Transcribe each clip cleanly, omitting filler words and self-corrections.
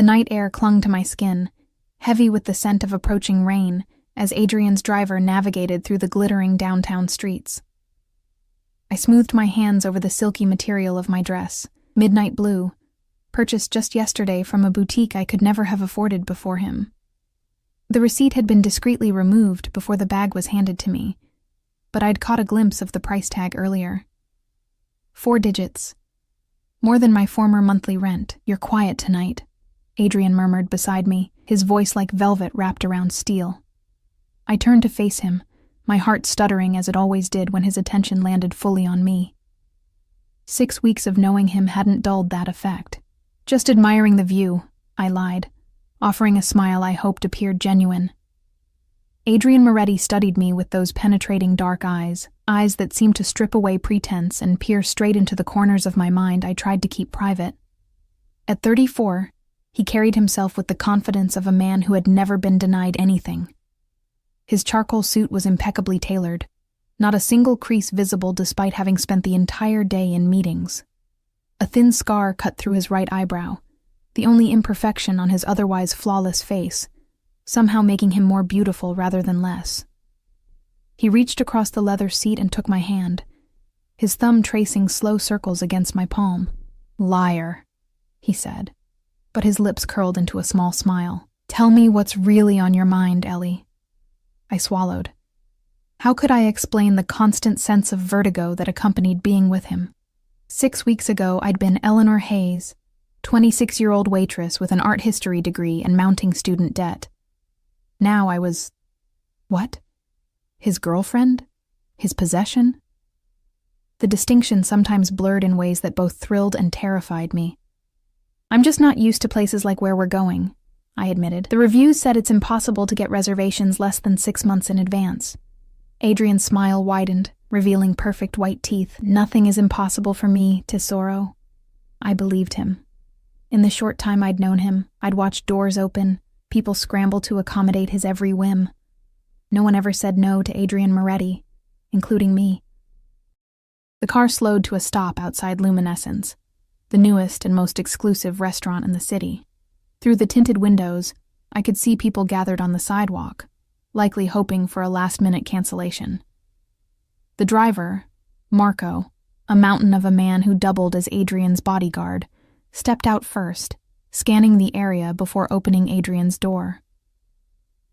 The night air clung to my skin, heavy with the scent of approaching rain, as Adrian's driver navigated through the glittering downtown streets. I smoothed my hands over the silky material of my dress, midnight blue, purchased just yesterday from a boutique I could never have afforded before him. The receipt had been discreetly removed before the bag was handed to me, but I'd caught a glimpse of the price tag earlier. 4 digits. More than my former monthly rent. You're quiet tonight, Adrian murmured beside me, his voice like velvet wrapped around steel. I turned to face him, my heart stuttering as it always did when his attention landed fully on me. 6 weeks of knowing him hadn't dulled that effect. Just admiring the view, I lied, offering a smile I hoped appeared genuine. Adrian Moretti studied me with those penetrating dark eyes that seemed to strip away pretense and peer straight into the corners of my mind I tried to keep private. At 34, he carried himself with the confidence of a man who had never been denied anything. His charcoal suit was impeccably tailored, not a single crease visible despite having spent the entire day in meetings. A thin scar cut through his right eyebrow, the only imperfection on his otherwise flawless face, somehow making him more beautiful rather than less. He reached across the leather seat and took my hand, his thumb tracing slow circles against my palm. "Liar," he said, but his lips curled into a small smile. "Tell me what's really on your mind, Ellie." I swallowed. How could I explain the constant sense of vertigo that accompanied being with him? 6 weeks ago, I'd been Eleanor Hayes, 26-year-old waitress with an art history degree and mounting student debt. Now I was... what? His girlfriend? His possession? The distinction sometimes blurred in ways that both thrilled and terrified me. "I'm just not used to places like where we're going," I admitted. "The reviews said it's impossible to get reservations less than 6 months in advance." Adrian's smile widened, revealing perfect white teeth. "Nothing is impossible for me, Tesoro." I believed him. In the short time I'd known him, I'd watched doors open, people scramble to accommodate his every whim. No one ever said no to Adrian Moretti, including me. The car slowed to a stop outside Luminescence, the newest and most exclusive restaurant in the city. Through the tinted windows, I could see people gathered on the sidewalk, likely hoping for a last-minute cancellation. The driver, Marco, a mountain of a man who doubled as Adrian's bodyguard, stepped out first, scanning the area before opening Adrian's door.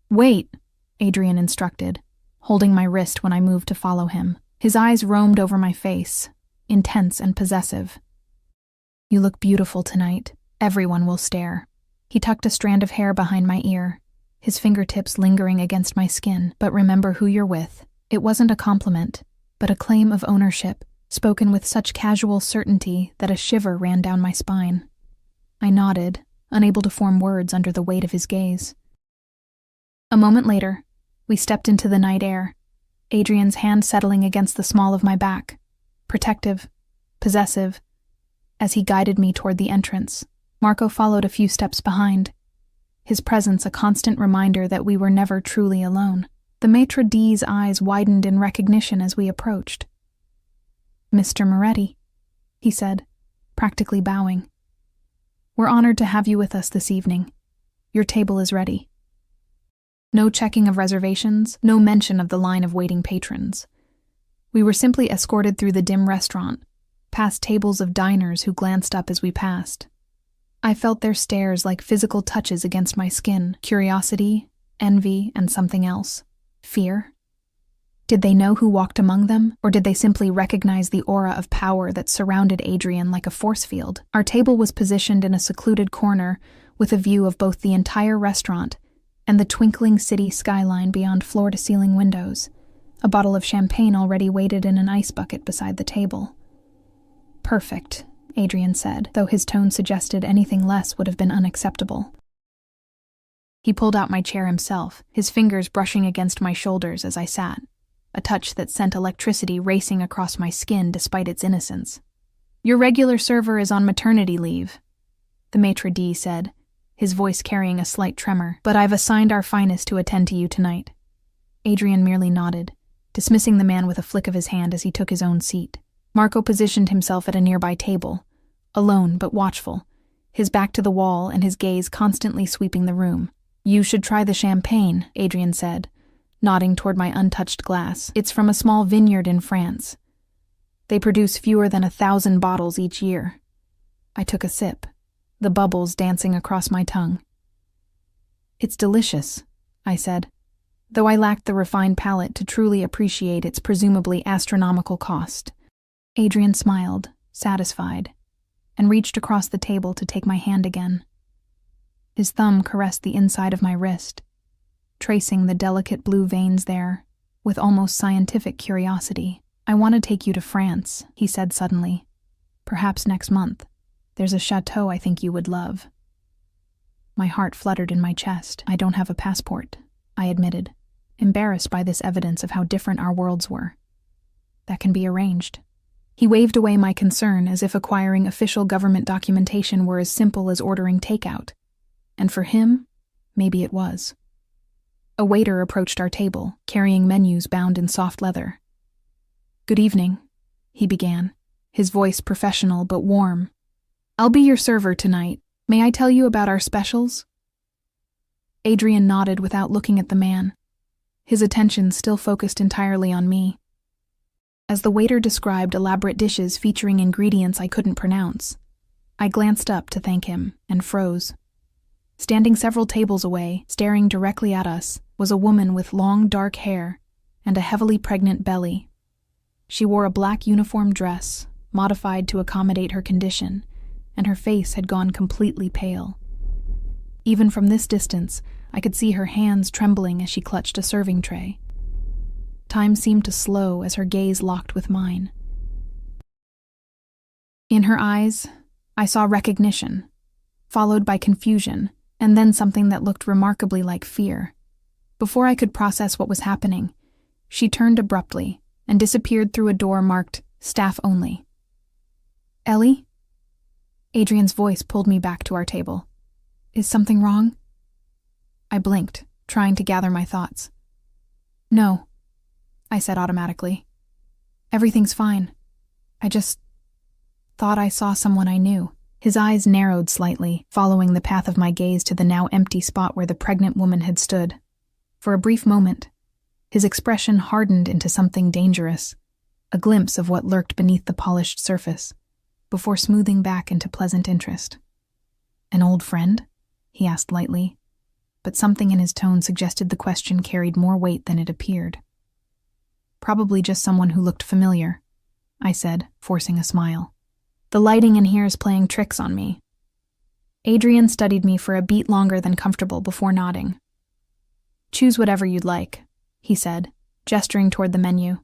"Wait," Adrian instructed, holding my wrist when I moved to follow him. His eyes roamed over my face, intense and possessive. "You look beautiful tonight. Everyone will stare." He tucked a strand of hair behind my ear, his fingertips lingering against my skin. "But remember who you're with." It wasn't a compliment, but a claim of ownership, spoken with such casual certainty that a shiver ran down my spine. I nodded, unable to form words under the weight of his gaze. A moment later, we stepped into the night air, Adrian's hand settling against the small of my back, protective, possessive. As he guided me toward the entrance, Marco followed a few steps behind, his presence a constant reminder that we were never truly alone. The maitre d's eyes widened in recognition as we approached. "Mr. Moretti," he said, practically bowing. "We're honored to have you with us this evening. Your table is ready." No checking of reservations, no mention of the line of waiting patrons. We were simply escorted through the dim restaurant, past tables of diners who glanced up as we passed. I felt their stares like physical touches against my skin, curiosity, envy, and something else. Fear? Did they know who walked among them, or did they simply recognize the aura of power that surrounded Adrian like a force field? Our table was positioned in a secluded corner with a view of both the entire restaurant and the twinkling city skyline beyond floor-to-ceiling windows. A bottle of champagne already waited in an ice bucket beside the table. "Perfect," Adrian said, though his tone suggested anything less would have been unacceptable. He pulled out my chair himself, his fingers brushing against my shoulders as I sat, a touch that sent electricity racing across my skin despite its innocence. "Your regular server is on maternity leave," the maitre d' said, his voice carrying a slight tremor, "but I've assigned our finest to attend to you tonight." Adrian merely nodded, dismissing the man with a flick of his hand as he took his own seat. Marco positioned himself at a nearby table, alone but watchful, his back to the wall and his gaze constantly sweeping the room. "You should try the champagne," Adrian said, nodding toward my untouched glass. "It's from a small vineyard in France. They produce fewer than 1,000 bottles each year." I took a sip, the bubbles dancing across my tongue. "It's delicious," I said, though I lacked the refined palate to truly appreciate its presumably astronomical cost. Adrian smiled, satisfied, and reached across the table to take my hand again. His thumb caressed the inside of my wrist, tracing the delicate blue veins there with almost scientific curiosity. "I want to take you to France," he said suddenly. "Perhaps next month. There's a chateau I think you would love." My heart fluttered in my chest. "I don't have a passport," I admitted, embarrassed by this evidence of how different our worlds were. "That can be arranged." He waved away my concern as if acquiring official government documentation were as simple as ordering takeout. And for him, maybe it was. A waiter approached our table, carrying menus bound in soft leather. "Good evening," he began, his voice professional but warm. "I'll be your server tonight. May I tell you about our specials?" Adrian nodded without looking at the man, his attention still focused entirely on me. As the waiter described elaborate dishes featuring ingredients I couldn't pronounce, I glanced up to thank him and froze. Standing several tables away, staring directly at us, was a woman with long dark hair and a heavily pregnant belly. She wore a black uniform dress, modified to accommodate her condition, and her face had gone completely pale. Even from this distance, I could see her hands trembling as she clutched a serving tray. Time seemed to slow as her gaze locked with mine. In her eyes, I saw recognition, followed by confusion, and then something that looked remarkably like fear. Before I could process what was happening, she turned abruptly and disappeared through a door marked "Staff Only." "Ellie?" Adrian's voice pulled me back to our table. "Is something wrong?" I blinked, trying to gather my thoughts. "No," I said automatically. "Everything's fine. I just thought I saw someone I knew." His eyes narrowed slightly, following the path of my gaze to the now empty spot where the pregnant woman had stood. For a brief moment, his expression hardened into something dangerous, a glimpse of what lurked beneath the polished surface, before smoothing back into pleasant interest. "An old friend?" he asked lightly, but something in his tone suggested the question carried more weight than it appeared. "Probably just someone who looked familiar," I said, forcing a smile. "The lighting in here is playing tricks on me." Adrian studied me for a beat longer than comfortable before nodding. "Choose whatever you'd like," he said, gesturing toward the menu.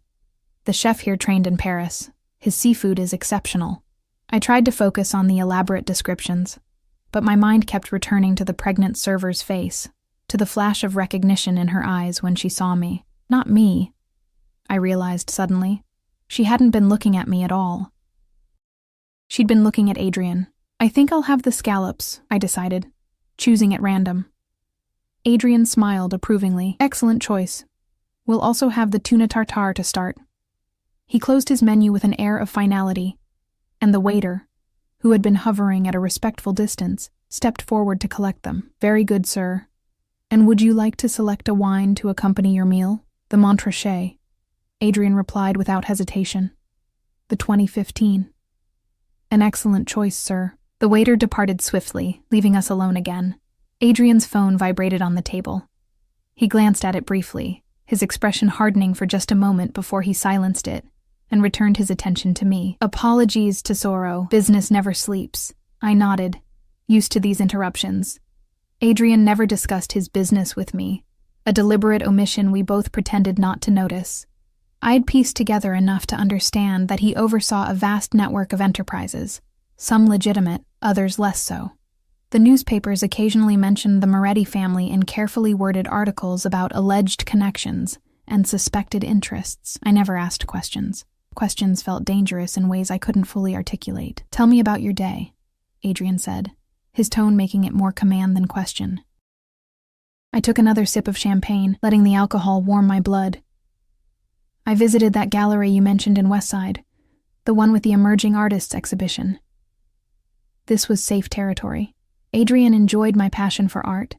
"The chef here trained in Paris. His seafood is exceptional." I tried to focus on the elaborate descriptions, but my mind kept returning to the pregnant server's face, to the flash of recognition in her eyes when she saw me. Not me, I realized suddenly. She hadn't been looking at me at all. She'd been looking at Adrian. "I think I'll have the scallops," I decided, choosing at random. Adrian smiled approvingly. "Excellent choice. We'll also have the tuna tartare to start." He closed his menu with an air of finality, and the waiter, who had been hovering at a respectful distance, stepped forward to collect them. "Very good, sir. And would you like to select a wine to accompany your meal?" "The Montrachet," Adrian replied without hesitation. "The 2015. "An excellent choice, sir." The waiter departed swiftly, leaving us alone again. Adrian's phone vibrated on the table. He glanced at it briefly, his expression hardening for just a moment before he silenced it and returned his attention to me. "Apologies, Tesoro. Business never sleeps." I nodded, used to these interruptions. Adrian never discussed his business with me, a deliberate omission we both pretended not to notice. I had pieced together enough to understand that he oversaw a vast network of enterprises, some legitimate, others less so. The newspapers occasionally mentioned the Moretti family in carefully worded articles about alleged connections and suspected interests. I never asked questions. Questions felt dangerous in ways I couldn't fully articulate. "Tell me about your day," Adrian said, his tone making it more command than question. I took another sip of champagne, letting the alcohol warm my blood. "I visited that gallery you mentioned in Westside, the one with the Emerging Artists exhibition." This was safe territory. Adrian enjoyed my passion for art,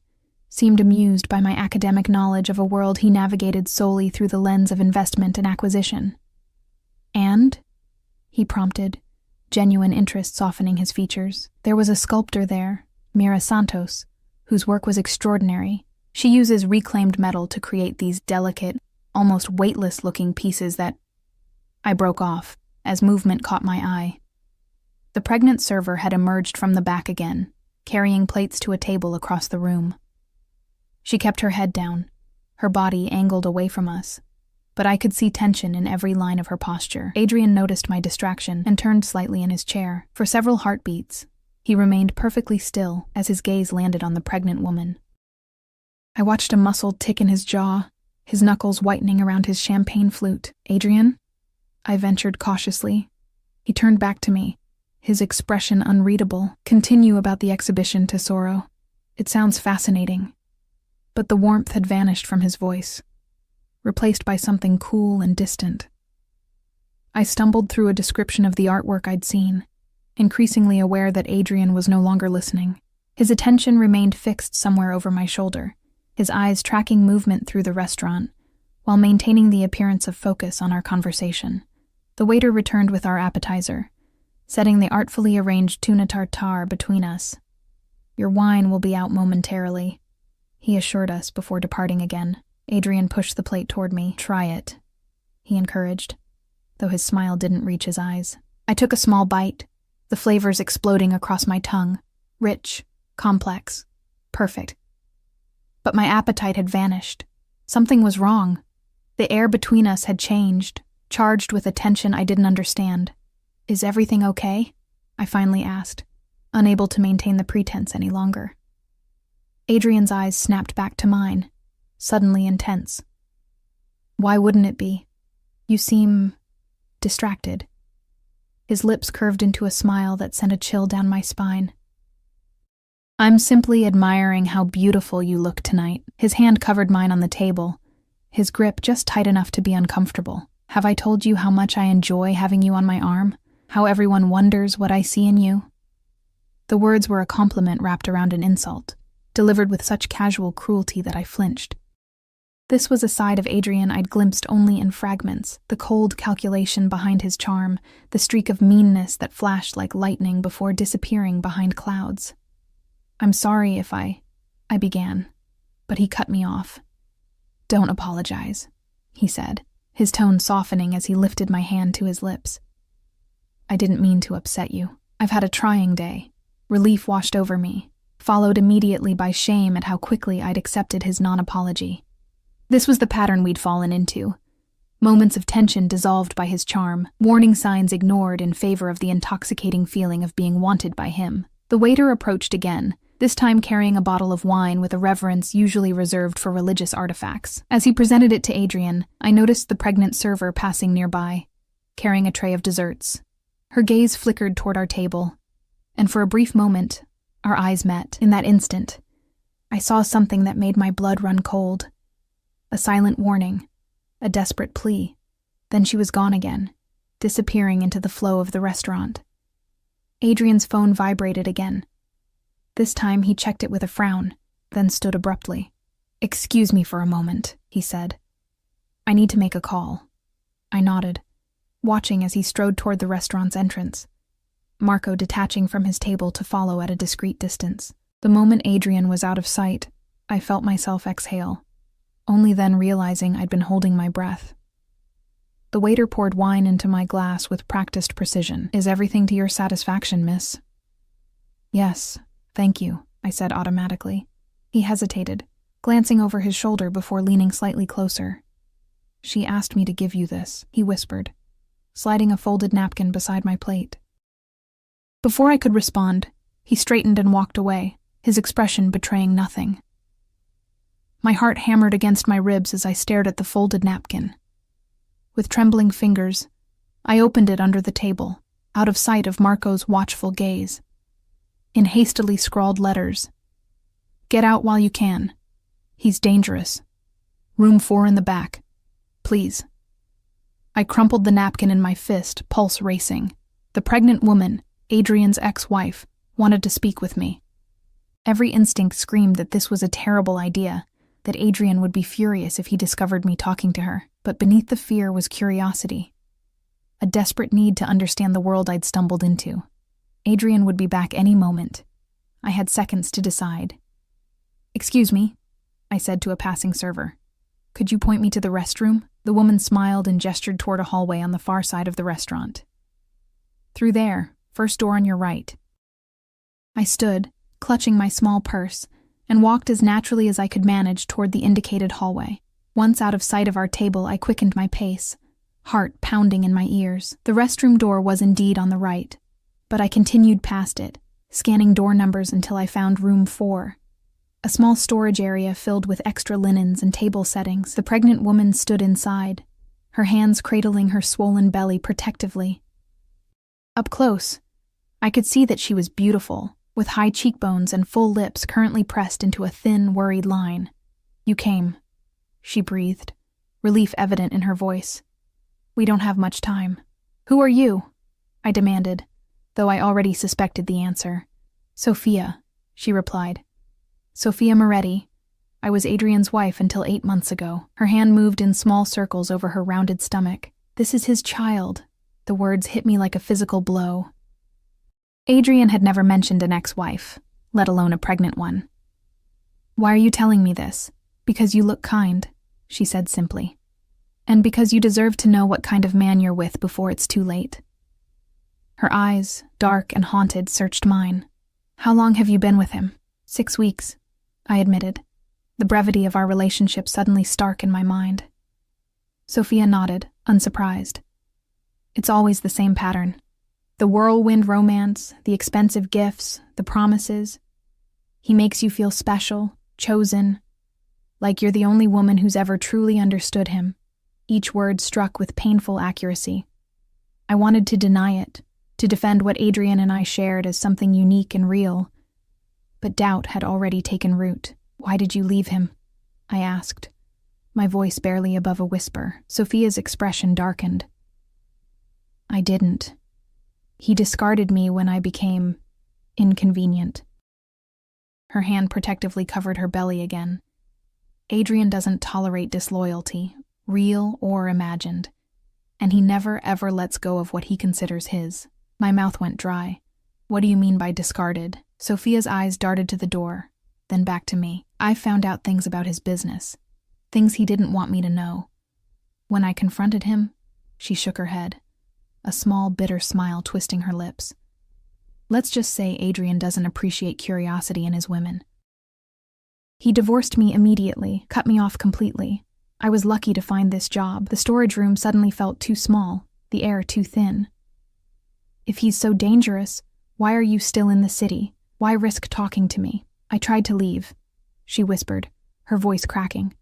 seemed amused by my academic knowledge of a world he navigated solely through the lens of investment and acquisition. "And?" he prompted, genuine interest softening his features. "There was a sculptor there, Mira Santos, whose work was extraordinary. She uses reclaimed metal to create these delicate, almost weightless-looking pieces that—" I broke off, as movement caught my eye. The pregnant server had emerged from the back again, carrying plates to a table across the room. She kept her head down, her body angled away from us, but I could see tension in every line of her posture. Adrian noticed my distraction and turned slightly in his chair. For several heartbeats, he remained perfectly still as his gaze landed on the pregnant woman. I watched a muscle tick in his jaw, his knuckles whitening around his champagne flute. "Adrian?" I ventured cautiously. He turned back to me, his expression unreadable. "Continue about the exhibition, Tesoro. It sounds fascinating." But the warmth had vanished from his voice, replaced by something cool and distant. I stumbled through a description of the artwork I'd seen, increasingly aware that Adrian was no longer listening. His attention remained fixed somewhere over my shoulder, his eyes tracking movement through the restaurant, while maintaining the appearance of focus on our conversation. The waiter returned with our appetizer, setting the artfully arranged tuna tartare between us. "Your wine will be out momentarily," he assured us before departing again. Adrian pushed the plate toward me. "Try it," he encouraged, though his smile didn't reach his eyes. I took a small bite, the flavors exploding across my tongue. Rich, complex, perfect. But my appetite had vanished. Something was wrong. The air between us had changed, charged with a tension I didn't understand. "Is everything okay?" I finally asked, unable to maintain the pretense any longer. Adrian's eyes snapped back to mine, suddenly intense. "Why wouldn't it be? You seem distracted." His lips curved into a smile that sent a chill down my spine. "I'm simply admiring how beautiful you look tonight." His hand covered mine on the table, his grip just tight enough to be uncomfortable. "Have I told you how much I enjoy having you on my arm? How everyone wonders what I see in you?" The words were a compliment wrapped around an insult, delivered with such casual cruelty that I flinched. This was a side of Adrian I'd glimpsed only in fragments, the cold calculation behind his charm, the streak of meanness that flashed like lightning before disappearing behind clouds. "I'm sorry if I began, but he cut me off. "Don't apologize," he said, his tone softening as he lifted my hand to his lips. "I didn't mean to upset you. I've had a trying day." Relief washed over me, followed immediately by shame at how quickly I'd accepted his non-apology. This was the pattern we'd fallen into. Moments of tension dissolved by his charm, warning signs ignored in favor of the intoxicating feeling of being wanted by him. The waiter approached again, this time carrying a bottle of wine with a reverence usually reserved for religious artifacts. As he presented it to Adrian, I noticed the pregnant server passing nearby, carrying a tray of desserts. Her gaze flickered toward our table, and for a brief moment, our eyes met. In that instant, I saw something that made my blood run cold. A silent warning, a desperate plea. Then she was gone again, disappearing into the flow of the restaurant. Adrian's phone vibrated again. This time he checked it with a frown, then stood abruptly. "Excuse me for a moment," he said. "I need to make a call." I nodded, watching as he strode toward the restaurant's entrance, Marco detaching from his table to follow at a discreet distance. The moment Adrian was out of sight, I felt myself exhale, only then realizing I'd been holding my breath. The waiter poured wine into my glass with practiced precision. "Is everything to your satisfaction, miss?" "Yes, thank you," I said automatically. He hesitated, glancing over his shoulder before leaning slightly closer. "She asked me to give you this," he whispered, sliding a folded napkin beside my plate. Before I could respond, he straightened and walked away, his expression betraying nothing. My heart hammered against my ribs as I stared at the folded napkin. With trembling fingers, I opened it under the table, out of sight of Marco's watchful gaze. In hastily scrawled letters, "Get out while you can. He's dangerous. Room 4 in the back. Please." I crumpled the napkin in my fist, pulse racing. The pregnant woman, Adrian's ex-wife, wanted to speak with me. Every instinct screamed that this was a terrible idea, that Adrian would be furious if he discovered me talking to her, but beneath the fear was curiosity. A desperate need to understand the world I'd stumbled into. Adrian would be back any moment. I had seconds to decide. "Excuse me," I said to a passing server. "Could you point me to the restroom?" The woman smiled and gestured toward a hallway on the far side of the restaurant. "Through there, first door on your right." I stood, clutching my small purse, and walked as naturally as I could manage toward the indicated hallway. Once out of sight of our table, I quickened my pace, heart pounding in my ears. The restroom door was indeed on the right, but I continued past it, scanning door numbers until I found room 4. A small storage area filled with extra linens and table settings. The pregnant woman stood inside, her hands cradling her swollen belly protectively. Up close, I could see that she was beautiful, with high cheekbones and full lips currently pressed into a thin, worried line. "You came," she breathed, relief evident in her voice. "We don't have much time." "Who are you?" I demanded, though I already suspected the answer. "Sophia," she replied. "Sophia Moretti. I was Adrian's wife until 8 months ago." Her hand moved in small circles over her rounded stomach. "This is his child." The words hit me like a physical blow. Adrian had never mentioned an ex-wife, let alone a pregnant one. "Why are you telling me this?" "Because you look kind," she said simply. "And because you deserve to know what kind of man you're with before it's too late." Her eyes, dark and haunted, searched mine. "How long have you been with him?" 6 weeks, I admitted, the brevity of our relationship suddenly stark in my mind. Sophia nodded, unsurprised. "It's always the same pattern. The whirlwind romance, the expensive gifts, the promises. He makes you feel special, chosen, like you're the only woman who's ever truly understood him." Each word struck with painful accuracy. I wanted to deny it, to defend what Adrian and I shared as something unique and real. But doubt had already taken root. "Why did you leave him?" I asked, my voice barely above a whisper. Sophia's expression darkened. "I didn't. He discarded me when I became inconvenient." Her hand protectively covered her belly again. "Adrian doesn't tolerate disloyalty, real or imagined, and he never ever lets go of what he considers his." My mouth went dry. "What do you mean by discarded?" Sophia's eyes darted to the door, then back to me. "I found out things about his business, things he didn't want me to know. When I confronted him," she shook her head, a small, bitter smile twisting her lips. "Let's just say Adrian doesn't appreciate curiosity in his women. He divorced me immediately, cut me off completely. I was lucky to find this job. The storage room suddenly felt too small, the air too thin. If he's so dangerous, why are you still in the city? Why risk talking to me?" "I tried to leave," she whispered, her voice cracking.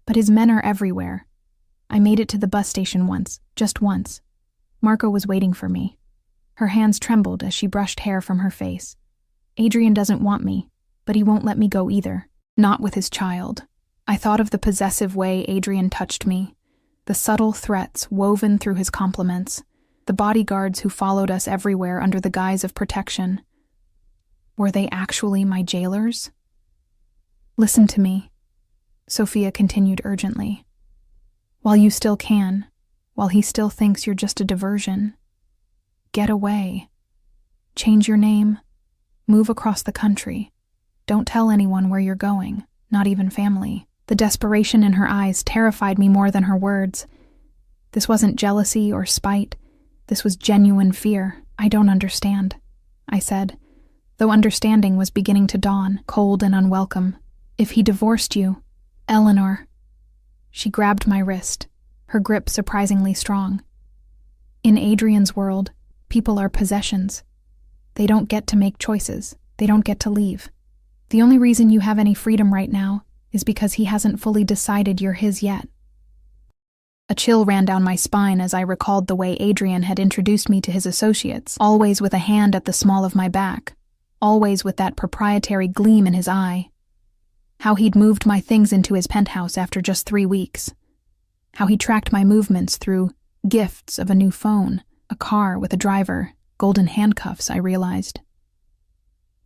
"But his men are everywhere. I made it to the bus station once, just once. Marco was waiting for me." Her hands trembled as she brushed hair from her face. "Adrian doesn't want me, but he won't let me go either. Not with his child." I thought of the possessive way Adrian touched me, the subtle threats woven through his compliments, the bodyguards who followed us everywhere under the guise of protection. Were they actually my jailers? "Listen to me," Sophia continued urgently. "While you still can, while he still thinks you're just a diversion, get away. Change your name. Move across the country. Don't tell anyone where you're going, not even family." The desperation in her eyes terrified me more than her words. This wasn't jealousy or spite. This was genuine fear. "I don't understand," I said, though understanding was beginning to dawn, cold and unwelcome. "If he divorced you, Eleanor..." She grabbed my wrist, her grip surprisingly strong. "In Adrian's world, people are possessions. They don't get to make choices. They don't get to leave. The only reason you have any freedom right now is because he hasn't fully decided you're his yet." A chill ran down my spine as I recalled the way Adrian had introduced me to his associates, always with a hand at the small of my back, always with that proprietary gleam in his eye. How he'd moved my things into his penthouse after just 3 weeks. How he tracked my movements through gifts of a new phone, a car with a driver, golden handcuffs, I realized.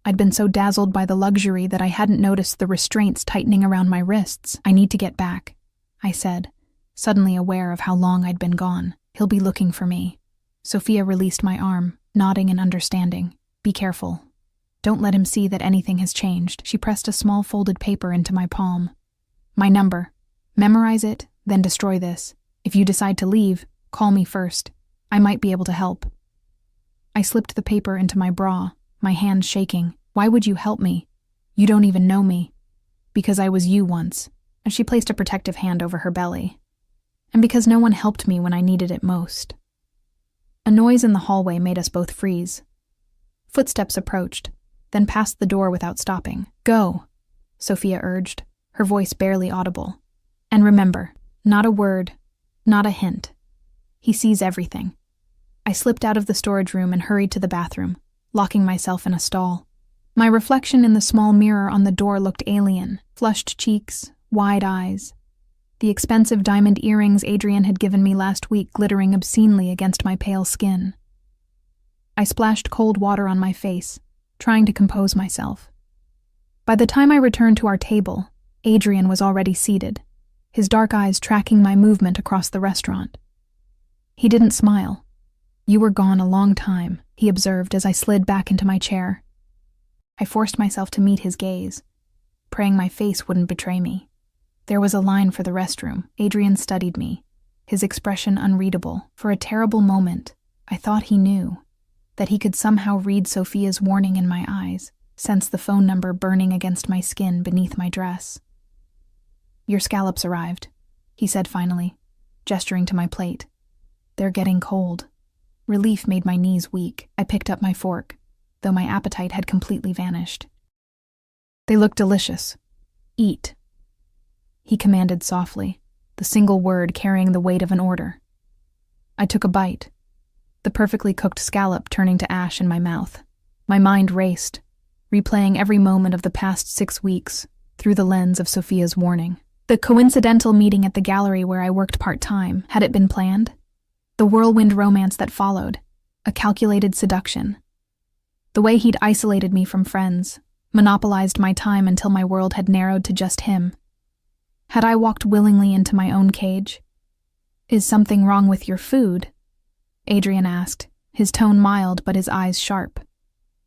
I'd been so dazzled by the luxury that I hadn't noticed the restraints tightening around my wrists. "I need to get back," I said, suddenly aware of how long I'd been gone. "He'll be looking for me." Sophia released my arm, nodding in understanding. "Be careful. Don't let him see that anything has changed." She pressed a small folded paper into my palm. "My number. Memorize it, then destroy this. If you decide to leave, call me first. I might be able to help." I slipped the paper into my bra, my hand shaking. "Why would you help me? You don't even know me." "Because I was you once," and she placed a protective hand over her belly. "And because no one helped me when I needed it most." A noise in the hallway made us both freeze. Footsteps approached, then passed the door without stopping. "Go," Sophia urged, her voice barely audible. "And remember, not a word, not a hint. He sees everything." I slipped out of the storage room and hurried to the bathroom, locking myself in a stall. My reflection in the small mirror on the door looked alien, flushed cheeks, wide eyes. The expensive diamond earrings Adrian had given me last week glittering obscenely against my pale skin. I splashed cold water on my face, trying to compose myself. By the time I returned to our table, Adrian was already seated, his dark eyes tracking my movement across the restaurant. He didn't smile. "You were gone a long time," he observed as I slid back into my chair. I forced myself to meet his gaze, praying my face wouldn't betray me. There was a line for the restroom. Adrian studied me, his expression unreadable. For a terrible moment, I thought he knew, that he could somehow read Sophia's warning in my eyes, sense the phone number burning against my skin beneath my dress. "Your scallops arrived," he said finally, gesturing to my plate. "They're getting cold." Relief made my knees weak. I picked up my fork, though my appetite had completely vanished. "They look delicious. Eat," he commanded softly, the single word carrying the weight of an order. I took a bite, the perfectly cooked scallop turning to ash in my mouth. My mind raced, replaying every moment of the past 6 weeks through the lens of Sophia's warning. The coincidental meeting at the gallery where I worked part-time, had it been planned? The whirlwind romance that followed, a calculated seduction. The way he'd isolated me from friends, monopolized my time until my world had narrowed to just him. Had I walked willingly into my own cage? "Is something wrong with your food?" Adrian asked, his tone mild but his eyes sharp.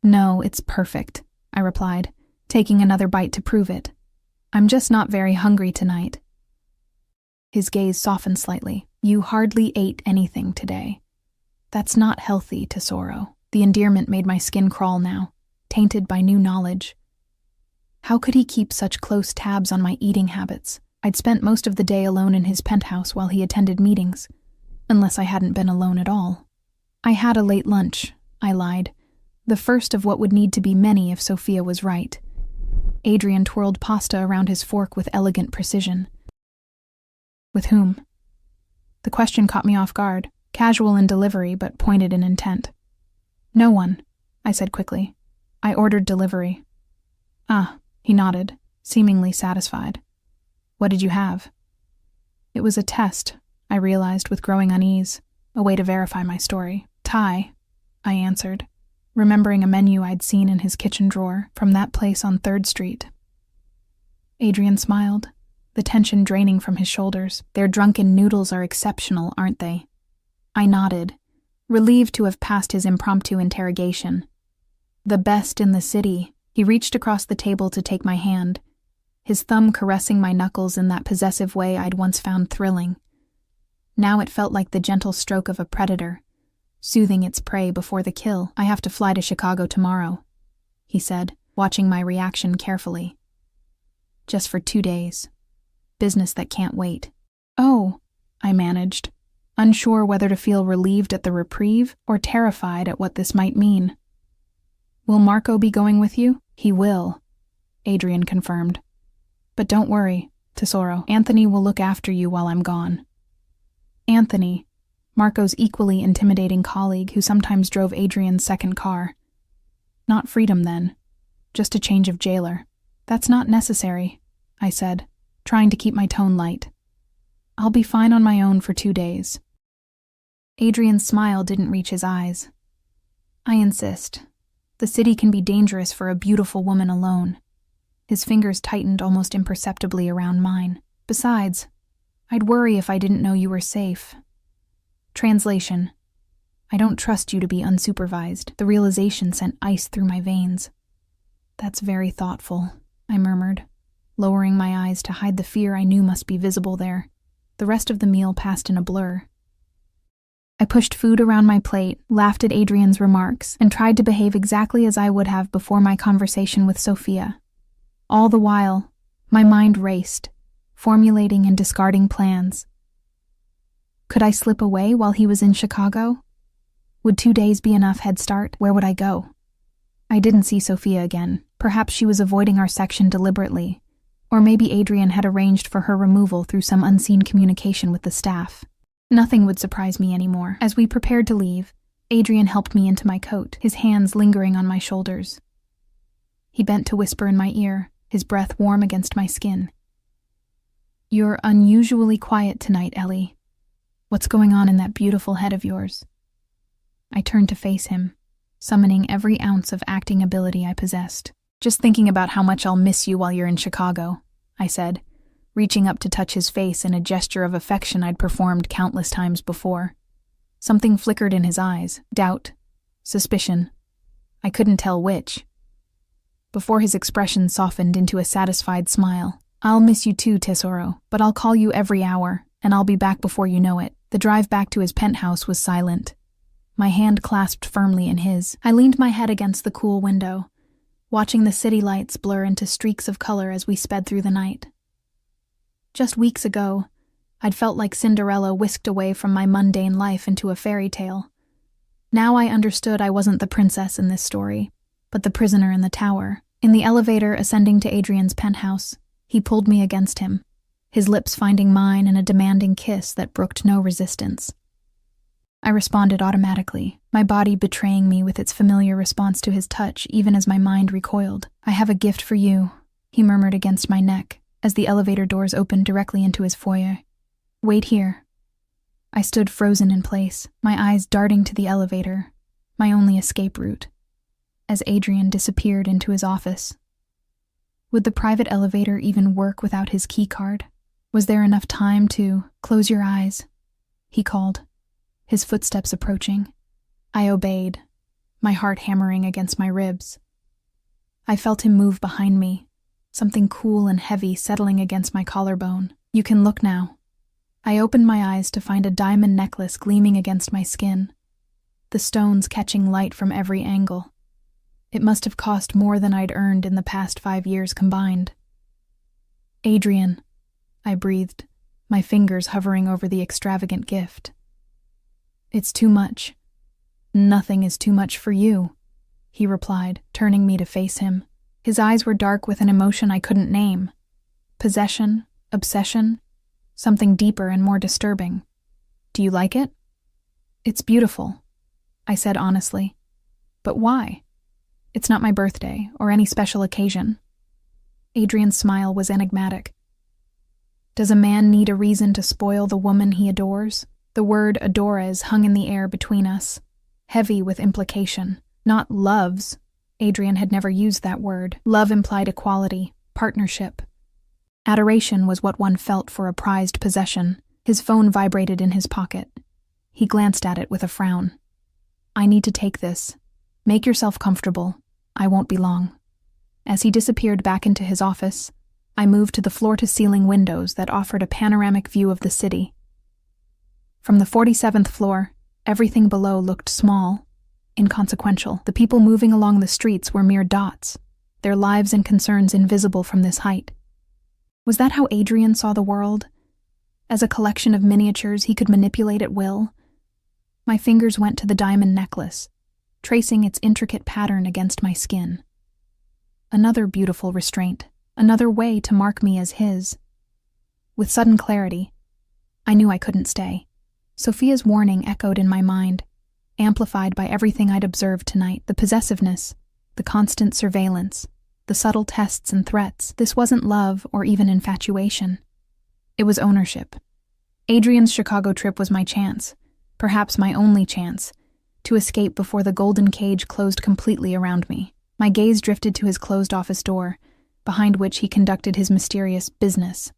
"No, it's perfect," I replied, taking another bite to prove it. "I'm just not very hungry tonight." His gaze softened slightly. "You hardly ate anything today. That's not healthy, Tesoro." The endearment made my skin crawl now, tainted by new knowledge. How could he keep such close tabs on my eating habits? I'd spent most of the day alone in his penthouse while he attended meetings, unless I hadn't been alone at all. "I had a late lunch," I lied, the first of what would need to be many if Sophia was right. Adrian twirled pasta around his fork with elegant precision. "With whom?" The question caught me off guard, casual in delivery but pointed in intent. "No one," I said quickly. "I ordered delivery." "Ah," he nodded, seemingly satisfied. "What did you have?" It was a test, I realized with growing unease, a way to verify my story. "Thai," I answered, remembering a menu I'd seen in his kitchen drawer from that place on 3rd Street. Adrian smiled, the tension draining from his shoulders. "Their drunken noodles are exceptional, aren't they?" I nodded, relieved to have passed his impromptu interrogation. "The best in the city." He reached across the table to take my hand, his thumb caressing my knuckles in that possessive way I'd once found thrilling. Now it felt like the gentle stroke of a predator, soothing its prey before the kill. "I have to fly to Chicago tomorrow," he said, watching my reaction carefully. "Just for 2 days. Business that can't wait." "Oh," I managed, unsure whether to feel relieved at the reprieve or terrified at what this might mean. "Will Marco be going with you?" "He will," Adrian confirmed. "But don't worry, Tesoro. Anthony will look after you while I'm gone." Anthony, Marco's equally intimidating colleague who sometimes drove Adrian's second car. Not freedom then, just a change of jailer. "That's not necessary," I said, trying to keep my tone light. "I'll be fine on my own for 2 days." Adrian's smile didn't reach his eyes. "I insist. The city can be dangerous for a beautiful woman alone. His fingers tightened almost imperceptibly around mine. Besides, I'd worry if I didn't know you were safe. Translation: I don't trust you to be unsupervised. The realization sent ice through my veins. That's very thoughtful, I murmured, lowering my eyes to hide the fear I knew must be visible there. The rest of the meal passed in a blur. I pushed food around my plate, laughed at Adrian's remarks, and tried to behave exactly as I would have before my conversation with Sophia. All the while, my mind raced, formulating and discarding plans. Could I slip away while he was in Chicago? Would 2 days be enough head start? Where would I go? I didn't see Sophia again. Perhaps she was avoiding our section deliberately, or maybe Adrian had arranged for her removal through some unseen communication with the staff. Nothing would surprise me anymore. As we prepared to leave, Adrian helped me into my coat, his hands lingering on my shoulders. He bent to whisper in my ear, his breath warm against my skin. You're unusually quiet tonight, Ellie. What's going on in that beautiful head of yours? I turned to face him, summoning every ounce of acting ability I possessed. Just thinking about how much I'll miss you while you're in Chicago, I said, reaching up to touch his face in a gesture of affection I'd performed countless times before. Something flickered in his eyes, doubt, suspicion. I couldn't tell which. Before his expression softened into a satisfied smile. I'll miss you too, Tesoro, but I'll call you every hour, and I'll be back before you know it. The drive back to his penthouse was silent. My hand clasped firmly in his. I leaned my head against the cool window, watching the city lights blur into streaks of color as we sped through the night. Just weeks ago, I'd felt like Cinderella whisked away from my mundane life into a fairy tale. Now I understood I wasn't the princess in this story, but the prisoner in the tower. In the elevator ascending to Adrian's penthouse, he pulled me against him, his lips finding mine in a demanding kiss that brooked no resistance. I responded automatically, my body betraying me with its familiar response to his touch even as my mind recoiled. I have a gift for you, he murmured against my neck as the elevator doors opened directly into his foyer. Wait here. I stood frozen in place, my eyes darting to the elevator, my only escape route, as Adrian disappeared into his office. Would the private elevator even work without his key card? Was there enough time to close your eyes? He called, his footsteps approaching. I obeyed, my heart hammering against my ribs. I felt him move behind me, something cool and heavy settling against my collarbone. You can look now. I opened my eyes to find a diamond necklace gleaming against my skin, the stones catching light from every angle. It must have cost more than I'd earned in the past 5 years combined. Adrian, I breathed, my fingers hovering over the extravagant gift. It's too much. Nothing is too much for you, he replied, turning me to face him. His eyes were dark with an emotion I couldn't name. Possession, obsession, something deeper and more disturbing. Do you like it? It's beautiful, I said honestly. But why? It's not my birthday or any special occasion. Adrian's smile was enigmatic. Does a man need a reason to spoil the woman he adores? The word adores hung in the air between us, heavy with implication. Not loves. Adrian had never used that word. Love implied equality, partnership. Adoration was what one felt for a prized possession. His phone vibrated in his pocket. He glanced at it with a frown. I need to take this. Make yourself comfortable. I won't be long. As he disappeared back into his office, I moved to the floor-to-ceiling windows that offered a panoramic view of the city. From the 47th floor, everything below looked small, inconsequential. The people moving along the streets were mere dots, their lives and concerns invisible from this height. Was that how Adrian saw the world? As a collection of miniatures he could manipulate at will? My fingers went to the diamond necklace, tracing its intricate pattern against my skin. Another beautiful restraint, another way to mark me as his. With sudden clarity, I knew I couldn't stay. Sophia's warning echoed in my mind, amplified by everything I'd observed tonight, the possessiveness, the constant surveillance, the subtle tests and threats. This wasn't love or even infatuation. It was ownership. Adrian's Chicago trip was my chance, perhaps my only chance, to escape before the golden cage closed completely around me. My gaze drifted to his closed office door, behind which he conducted his mysterious business.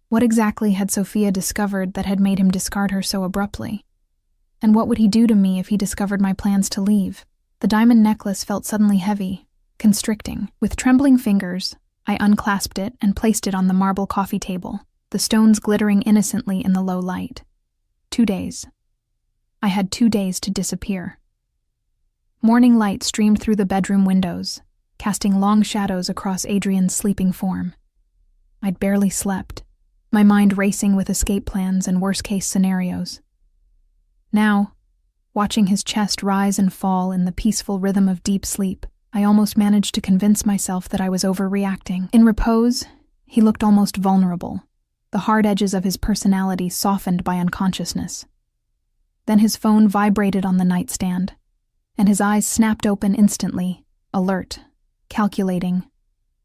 What exactly had Sophia discovered that had made him discard her so abruptly? And what would he do to me if he discovered my plans to leave? The diamond necklace felt suddenly heavy, constricting. With trembling fingers, I unclasped it and placed it on the marble coffee table, the stones glittering innocently in the low light. 2 days. I had 2 days to disappear. Morning light streamed through the bedroom windows, casting long shadows across Adrian's sleeping form. I'd barely slept, my mind racing with escape plans and worst-case scenarios. Now, watching his chest rise and fall in the peaceful rhythm of deep sleep, I almost managed to convince myself that I was overreacting. In repose, he looked almost vulnerable, the hard edges of his personality softened by unconsciousness. Then his phone vibrated on the nightstand, and his eyes snapped open instantly, alert, calculating,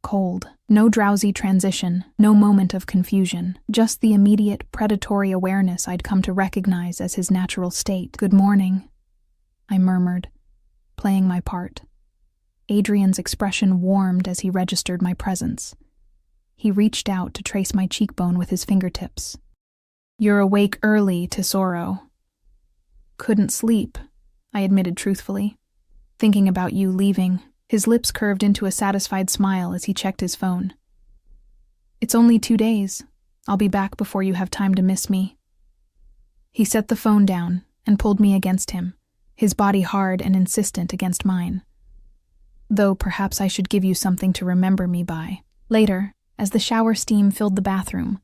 cold. No drowsy transition, no moment of confusion, just the immediate predatory awareness I'd come to recognize as his natural state. "Good morning," I murmured, playing my part. Adrian's expression warmed as he registered my presence. He reached out to trace my cheekbone with his fingertips. "You're awake early, Tesoro." "Couldn't sleep," I admitted truthfully, "thinking about you leaving." His lips curved into a satisfied smile as he checked his phone. "It's only 2 days. I'll be back before you have time to miss me." He set the phone down and pulled me against him, his body hard and insistent against mine. "Though perhaps I should give you something to remember me by." Later, as the shower steam filled the bathroom,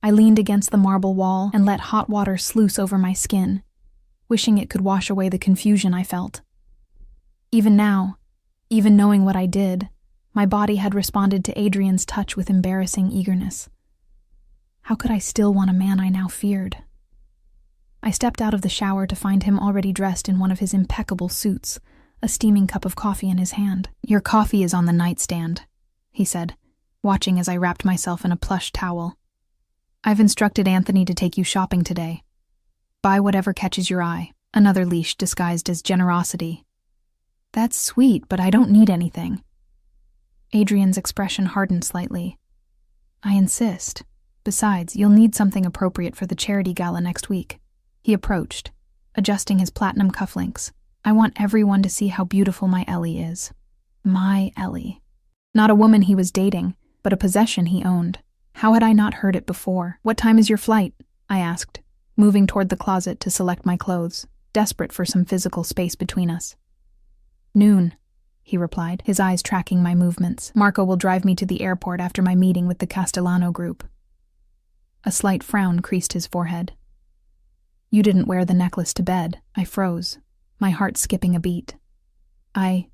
I leaned against the marble wall and let hot water sluice over my skin, wishing it could wash away the confusion I felt. Even now, even knowing what I did, my body had responded to Adrian's touch with embarrassing eagerness. How could I still want a man I now feared? I stepped out of the shower to find him already dressed in one of his impeccable suits, a steaming cup of coffee in his hand. "Your coffee is on the nightstand," he said, watching as I wrapped myself in a plush towel. "I've instructed Anthony to take you shopping today. Buy whatever catches your eye," another leash disguised as generosity. "That's sweet, but I don't need anything." Adrian's expression hardened slightly. "I insist. Besides, you'll need something appropriate for the charity gala next week." He approached, adjusting his platinum cufflinks. "I want everyone to see how beautiful my Ellie is." My Ellie. Not a woman he was dating, but a possession he owned. How had I not heard it before? "What time is your flight?" I asked, moving toward the closet to select my clothes, desperate for some physical space between us. "Noon," he replied, his eyes tracking my movements. "Marco will drive me to the airport after my meeting with the Castellano group." A slight frown creased his forehead. "You didn't wear the necklace to bed." I froze, my heart skipping a beat. "I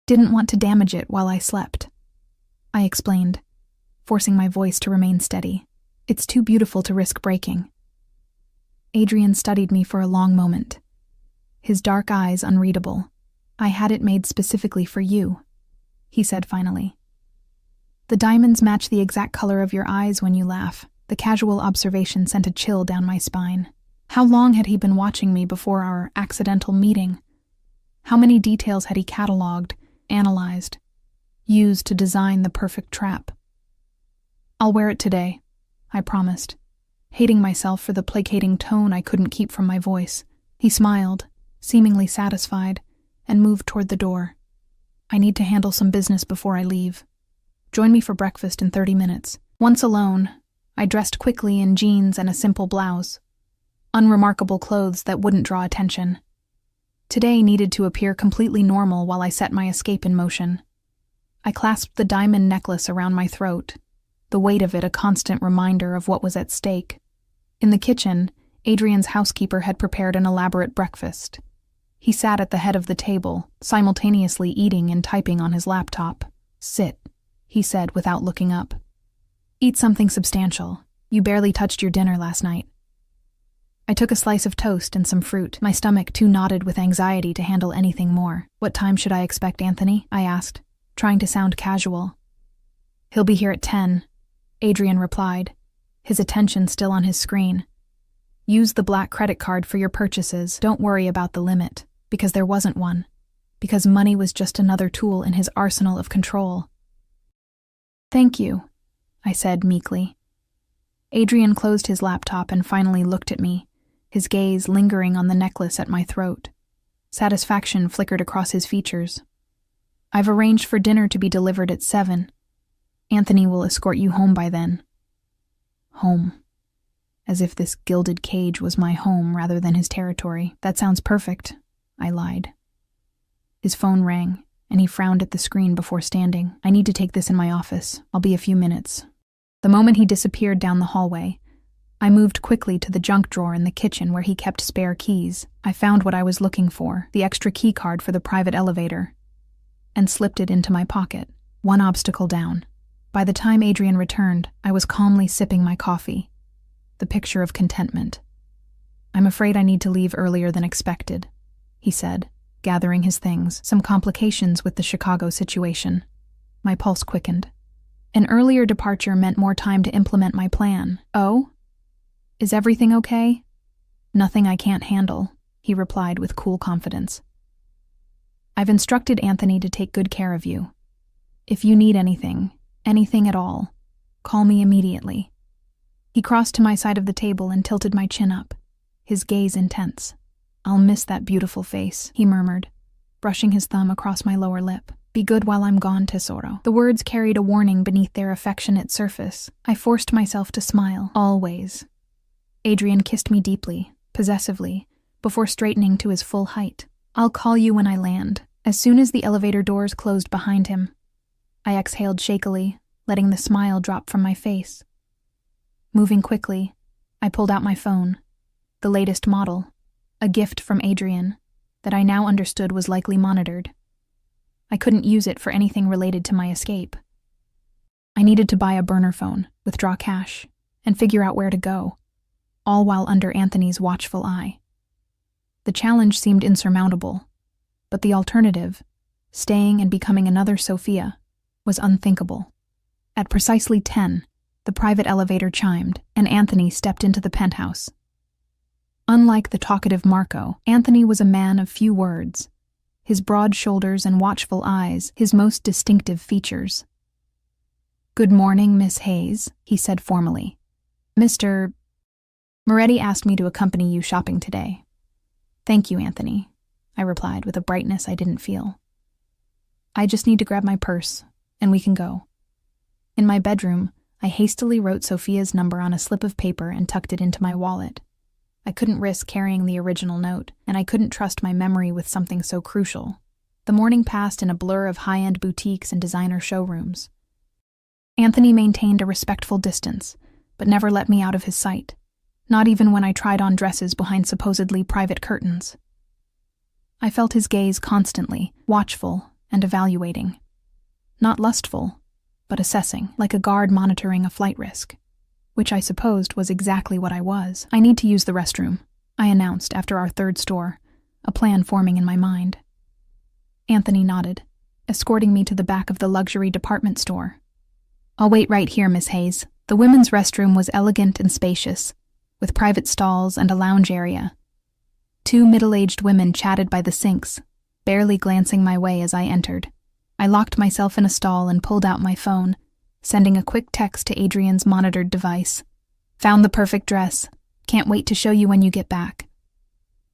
didn't want to damage it while I slept," I explained, forcing my voice to remain steady. "It's too beautiful to risk breaking." Adrian studied me for a long moment, his dark eyes unreadable. "I had it made specifically for you," he said finally. "The diamonds match the exact color of your eyes when you laugh." The casual observation sent a chill down my spine. How long had he been watching me before our accidental meeting? How many details had he cataloged, analyzed, used to design the perfect trap? "I'll wear it today," I promised, hating myself for the placating tone I couldn't keep from my voice. He smiled, seemingly satisfied, and moved toward the door. "I need to handle some business before I leave. Join me for breakfast in 30 minutes. Once alone, I dressed quickly in jeans and a simple blouse. Unremarkable clothes that wouldn't draw attention. Today needed to appear completely normal while I set my escape in motion. I clasped the diamond necklace around my throat, the weight of it a constant reminder of what was at stake. In the kitchen, Adrian's housekeeper had prepared an elaborate breakfast. He sat at the head of the table, simultaneously eating and typing on his laptop. "Sit," he said without looking up. "Eat something substantial. You barely touched your dinner last night." I took a slice of toast and some fruit, my stomach too knotted with anxiety to handle anything more. "What time should I expect Anthony?" I asked, trying to sound casual. "He'll be here at 10, Adrian replied, his attention still on his screen. Use the black credit card for your purchases. Don't worry about the limit, because there wasn't one. Because money was just another tool in his arsenal of control. Thank you, I said meekly. Adrian closed his laptop and finally looked at me, his gaze lingering on the necklace at my throat. Satisfaction flickered across his features. I've arranged for dinner to be delivered at 7. Anthony will escort you home by then. Home. As if this gilded cage was my home rather than his territory. That sounds perfect, I lied. His phone rang, and he frowned at the screen before standing. I need to take this in my office. I'll be a few minutes. The moment he disappeared down the hallway, I moved quickly to the junk drawer in the kitchen where he kept spare keys. I found what I was looking for, the extra key card for the private elevator, and slipped it into my pocket, one obstacle down. By the time Adrian returned, I was calmly sipping my coffee, the picture of contentment. I'm afraid I need to leave earlier than expected, he said, gathering his things. Some complications with the Chicago situation. My pulse quickened. An earlier departure meant more time to implement my plan. Oh? Is everything okay? Nothing I can't handle, he replied with cool confidence. I've instructed Anthony to take good care of you. If you need anything at all, call me immediately. He crossed to my side of the table and tilted my chin up, his gaze intense. I'll miss that beautiful face, he murmured, brushing his thumb across my lower lip. Be good while I'm gone, Tesoro. The words carried a warning beneath their affectionate surface. I forced myself to smile. Always. Adrian kissed me deeply, possessively, before straightening to his full height. I'll call you when I land. As soon as the elevator doors closed behind him, I exhaled shakily, letting the smile drop from my face. Moving quickly, I pulled out my phone, the latest model, a gift from Adrian, that I now understood was likely monitored. I couldn't use it for anything related to my escape. I needed to buy a burner phone, withdraw cash, and figure out where to go, all while under Anthony's watchful eye. The challenge seemed insurmountable, but the alternative, staying and becoming another Sophia, was unthinkable. At precisely 10, the private elevator chimed, and Anthony stepped into the penthouse. Unlike the talkative Marco, Anthony was a man of few words, his broad shoulders and watchful eyes his most distinctive features. Good morning, Miss Hayes, he said formally. Mr. Moretti asked me to accompany you shopping today. Thank you, Anthony, I replied with a brightness I didn't feel. I just need to grab my purse, and we can go. In my bedroom, I hastily wrote Sophia's number on a slip of paper and tucked it into my wallet. I couldn't risk carrying the original note, and I couldn't trust my memory with something so crucial. The morning passed in a blur of high-end boutiques and designer showrooms. Anthony maintained a respectful distance, but never let me out of his sight, not even when I tried on dresses behind supposedly private curtains. I felt his gaze constantly, watchful and evaluating. Not lustful, but assessing, like a guard monitoring a flight risk, which I supposed was exactly what I was. I need to use the restroom, I announced after our third store, a plan forming in my mind. Anthony nodded, escorting me to the back of the luxury department store. I'll wait right here, Miss Hayes. The women's restroom was elegant and spacious, with private stalls and a lounge area. 2 middle-aged women chatted by the sinks, barely glancing my way as I entered. I locked myself in a stall and pulled out my phone, sending a quick text to Adrian's monitored device. Found the perfect dress. Can't wait to show you when you get back.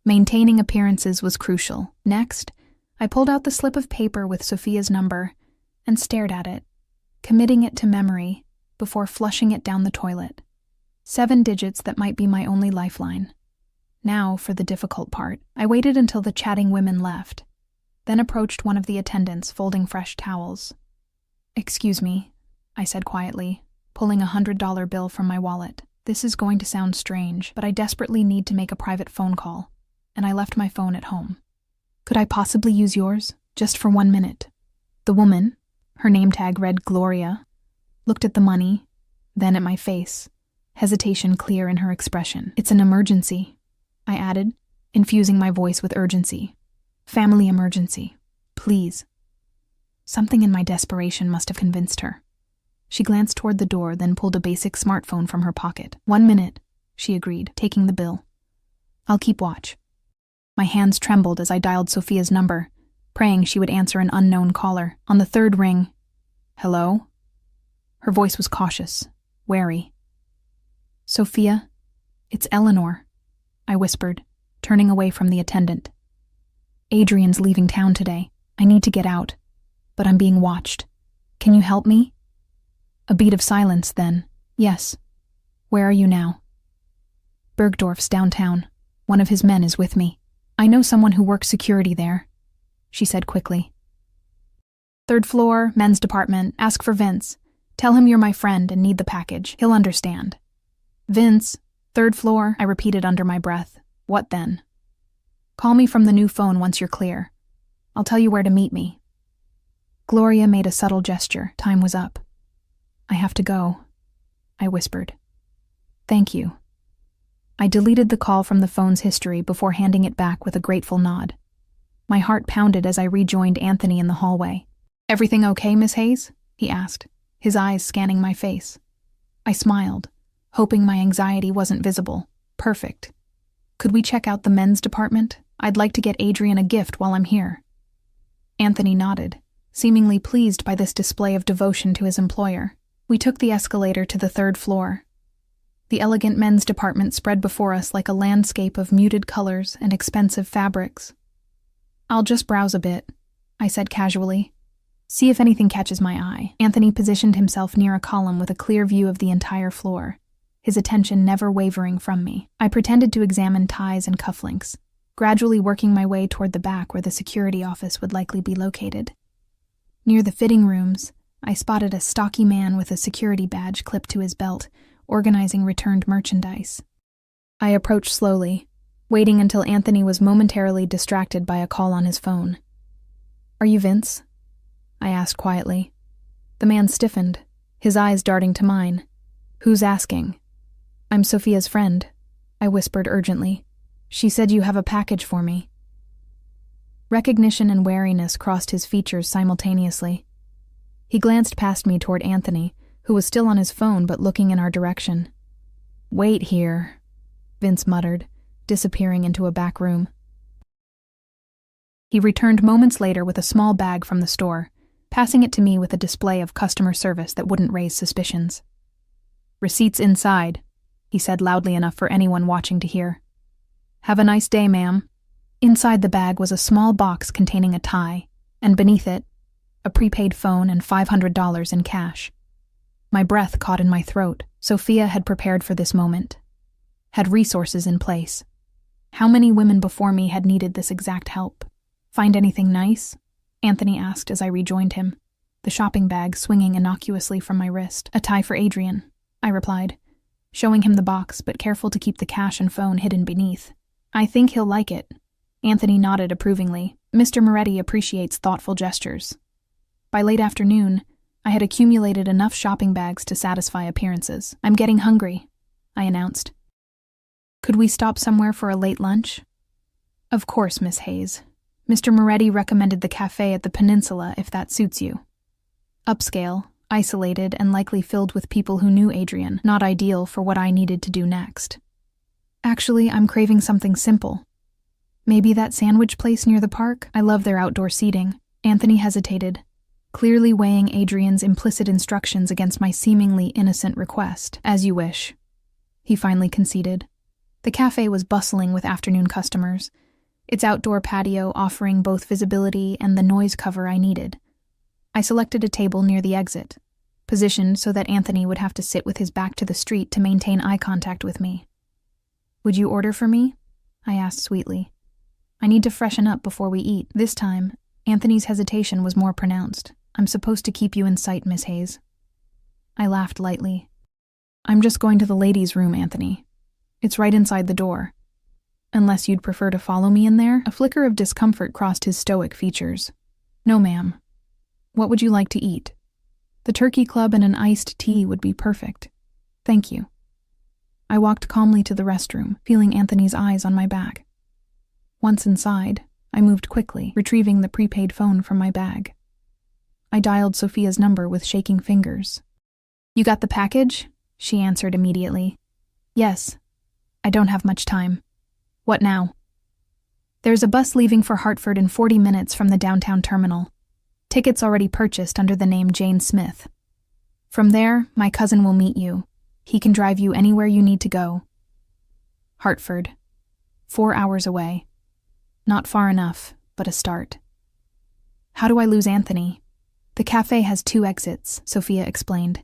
Maintaining appearances was crucial. Next, I pulled out the slip of paper with Sophia's number and stared at it, committing it to memory before flushing it down the toilet. 7 digits that might be my only lifeline. Now for the difficult part. I waited until the chatting women left, then approached one of the attendants folding fresh towels. Excuse me, I said quietly, pulling a $100 bill from my wallet. This is going to sound strange, but I desperately need to make a private phone call, and I left my phone at home. Could I possibly use yours, just for 1 minute? The woman, her name tag read Gloria, looked at the money, then at my face, hesitation clear in her expression. It's an emergency, I added, infusing my voice with urgency. Family emergency. Please. Something in my desperation must have convinced her. She glanced toward the door, then pulled a basic smartphone from her pocket. 1 minute, she agreed, taking the bill. I'll keep watch. My hands trembled as I dialed Sophia's number, praying she would answer an unknown caller. On the third ring, "Hello?" Her voice was cautious, wary. "Sophia, it's Eleanor," I whispered, turning away from the attendant. "Adrian's leaving town today. I need to get out, but I'm being watched. Can you help me?" A beat of silence, then, "Yes. Where are you now?" "Bergdorf's downtown. One of his men is with me. I know someone who works security there," she said quickly. "Third floor, men's department. Ask for Vince. Tell him you're my friend and need the package. He'll understand." "Vince, third floor," I repeated under my breath. "What then?" "Call me from the new phone once you're clear. I'll tell you where to meet me." Gloria made a subtle gesture. Time was up. "I have to go," I whispered. "Thank you." I deleted the call from the phone's history before handing it back with a grateful nod. My heart pounded as I rejoined Anthony in the hallway. "Everything okay, Miss Hayes?" he asked, his eyes scanning my face. I smiled, hoping my anxiety wasn't visible. "Perfect. Could we check out the men's department? I'd like to get Adrian a gift while I'm here." Anthony nodded, seemingly pleased by this display of devotion to his employer. We took the escalator to the third floor. The elegant men's department spread before us like a landscape of muted colors and expensive fabrics. "I'll just browse a bit," I said casually. "See if anything catches my eye." Anthony positioned himself near a column with a clear view of the entire floor, his attention never wavering from me. I pretended to examine ties and cufflinks, gradually working my way toward the back where the security office would likely be located. Near the fitting rooms, I spotted a stocky man with a security badge clipped to his belt, organizing returned merchandise. I approached slowly, waiting until Anthony was momentarily distracted by a call on his phone. "Are you Vince?" I asked quietly. The man stiffened, his eyes darting to mine. "Who's asking?" "I'm Sophia's friend," I whispered urgently. "She said you have a package for me." Recognition and wariness crossed his features simultaneously. He glanced past me toward Anthony, who was still on his phone but looking in our direction. "Wait here," Vince muttered, disappearing into a back room. He returned moments later with a small bag from the store, passing it to me with a display of customer service that wouldn't raise suspicions. "Receipts inside," he said loudly enough for anyone watching to hear. "Have a nice day, ma'am." Inside the bag was a small box containing a tie, and beneath it, a prepaid phone and $500 in cash. My breath caught in my throat. Sophia had prepared for this moment, had resources in place. How many women before me had needed this exact help? "Find anything nice?" Anthony asked as I rejoined him, the shopping bag swinging innocuously from my wrist. "A tie for Adrian," I replied, showing him the box but careful to keep the cash and phone hidden beneath. "I think he'll like it." Anthony nodded approvingly. Mr. Moretti appreciates thoughtful gestures. By late afternoon, I had accumulated enough shopping bags to satisfy appearances. "I'm getting hungry," I announced. "Could we stop somewhere for a late lunch?" "Of course, Miss Hayes. Mr. Moretti recommended the cafe at the Peninsula if that suits you. Upscale, isolated, and likely filled with people who knew Adrian, not ideal for what I needed to do next. Actually, I'm craving something simple. Maybe that sandwich place near the park? I love their outdoor seating." Anthony hesitated, clearly weighing Adrian's implicit instructions against my seemingly innocent request. "As you wish," he finally conceded. The cafe was bustling with afternoon customers, its outdoor patio offering both visibility and the noise cover I needed. I selected a table near the exit, positioned so that Anthony would have to sit with his back to the street to maintain eye contact with me. "Would you order for me?" I asked sweetly. "I need to freshen up before we eat." This time, Anthony's hesitation was more pronounced. "I'm supposed to keep you in sight, Miss Hayes." I laughed lightly. "I'm just going to the ladies' room, Anthony. It's right inside the door. Unless you'd prefer to follow me in there?" A flicker of discomfort crossed his stoic features. "No, ma'am. What would you like to eat?" "The Turkey Club and an iced tea would be perfect. Thank you." I walked calmly to the restroom, feeling Anthony's eyes on my back. Once inside, I moved quickly, retrieving the prepaid phone from my bag. I dialed Sophia's number with shaking fingers. "You got the package?" she answered immediately. "Yes. I don't have much time." What now? There's a bus leaving for Hartford in 40 minutes from the downtown terminal. Tickets already purchased under the name Jane Smith. From there, my cousin will meet you. He can drive you anywhere you need to go. Hartford. 4 hours away. Not far enough, but a start. How do I lose Anthony? The cafe has 2 exits, Sophia explained.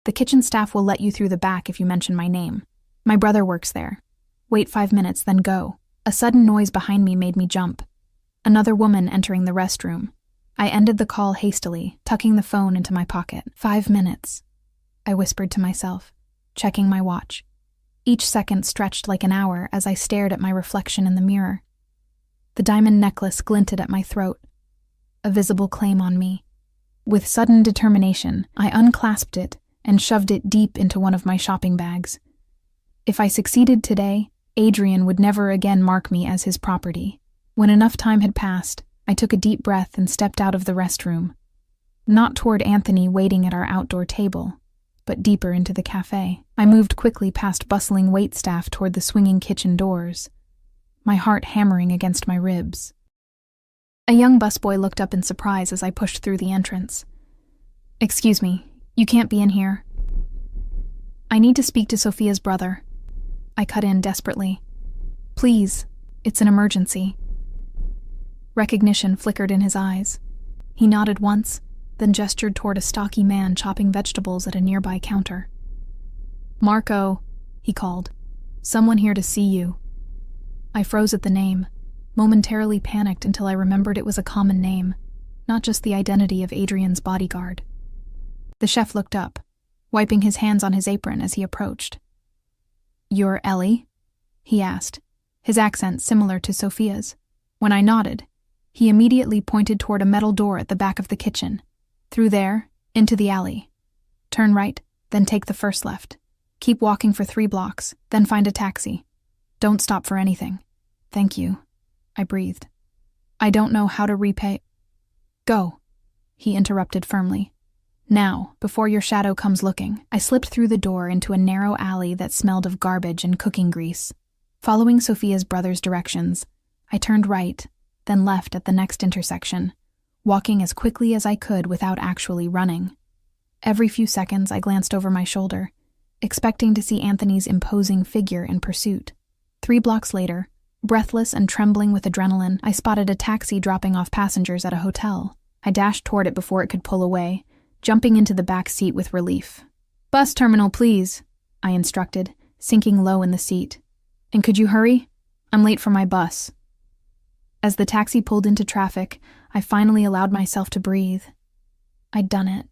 The kitchen staff will let you through the back if you mention my name. My brother works there. Wait 5 minutes, then go. A sudden noise behind me made me jump. Another woman entering the restroom. I ended the call hastily, tucking the phone into my pocket. 5 minutes, I whispered to myself, checking my watch. Each second stretched like an hour as I stared at my reflection in the mirror. The diamond necklace glinted at my throat, a visible claim on me. With sudden determination, I unclasped it and shoved it deep into one of my shopping bags. If I succeeded today, Adrian would never again mark me as his property. When enough time had passed, I took a deep breath and stepped out of the restroom. Not toward Anthony waiting at our outdoor table, but deeper into the cafe. I moved quickly past bustling waitstaff toward the swinging kitchen doors, my heart hammering against my ribs. A young busboy looked up in surprise as I pushed through the entrance. "Excuse me, you can't be in here." "I need to speak to Sophia's brother." I cut in desperately. "Please, it's an emergency." Recognition flickered in his eyes. He nodded once, then gestured toward a stocky man chopping vegetables at a nearby counter. "Marco," he called. "Someone here to see you." I froze at the name, momentarily panicked until I remembered it was a common name, not just the identity of Adrian's bodyguard. The chef looked up, wiping his hands on his apron as he approached. "You're Ellie?" he asked, his accent similar to Sophia's. When I nodded, he immediately pointed toward a metal door at the back of the kitchen. "Through there, into the alley. Turn right, then take the first left. Keep walking for 3 blocks, then find a taxi. Don't stop for anything." "Thank you," I breathed. "I don't know how to repay—" "Go," he interrupted firmly. "Now, before your shadow comes looking." I slipped through the door into a narrow alley that smelled of garbage and cooking grease. Following Sophia's brother's directions, I turned right, then left at the next intersection, walking as quickly as I could without actually running. Every few seconds I glanced over my shoulder, expecting to see Anthony's imposing figure in pursuit. 3 blocks later, breathless and trembling with adrenaline, I spotted a taxi dropping off passengers at a hotel. I dashed toward it before it could pull away, jumping into the back seat with relief. "Bus terminal, please," I instructed, sinking low in the seat. "And could you hurry? I'm late for my bus." As the taxi pulled into traffic, I finally allowed myself to breathe. I'd done it.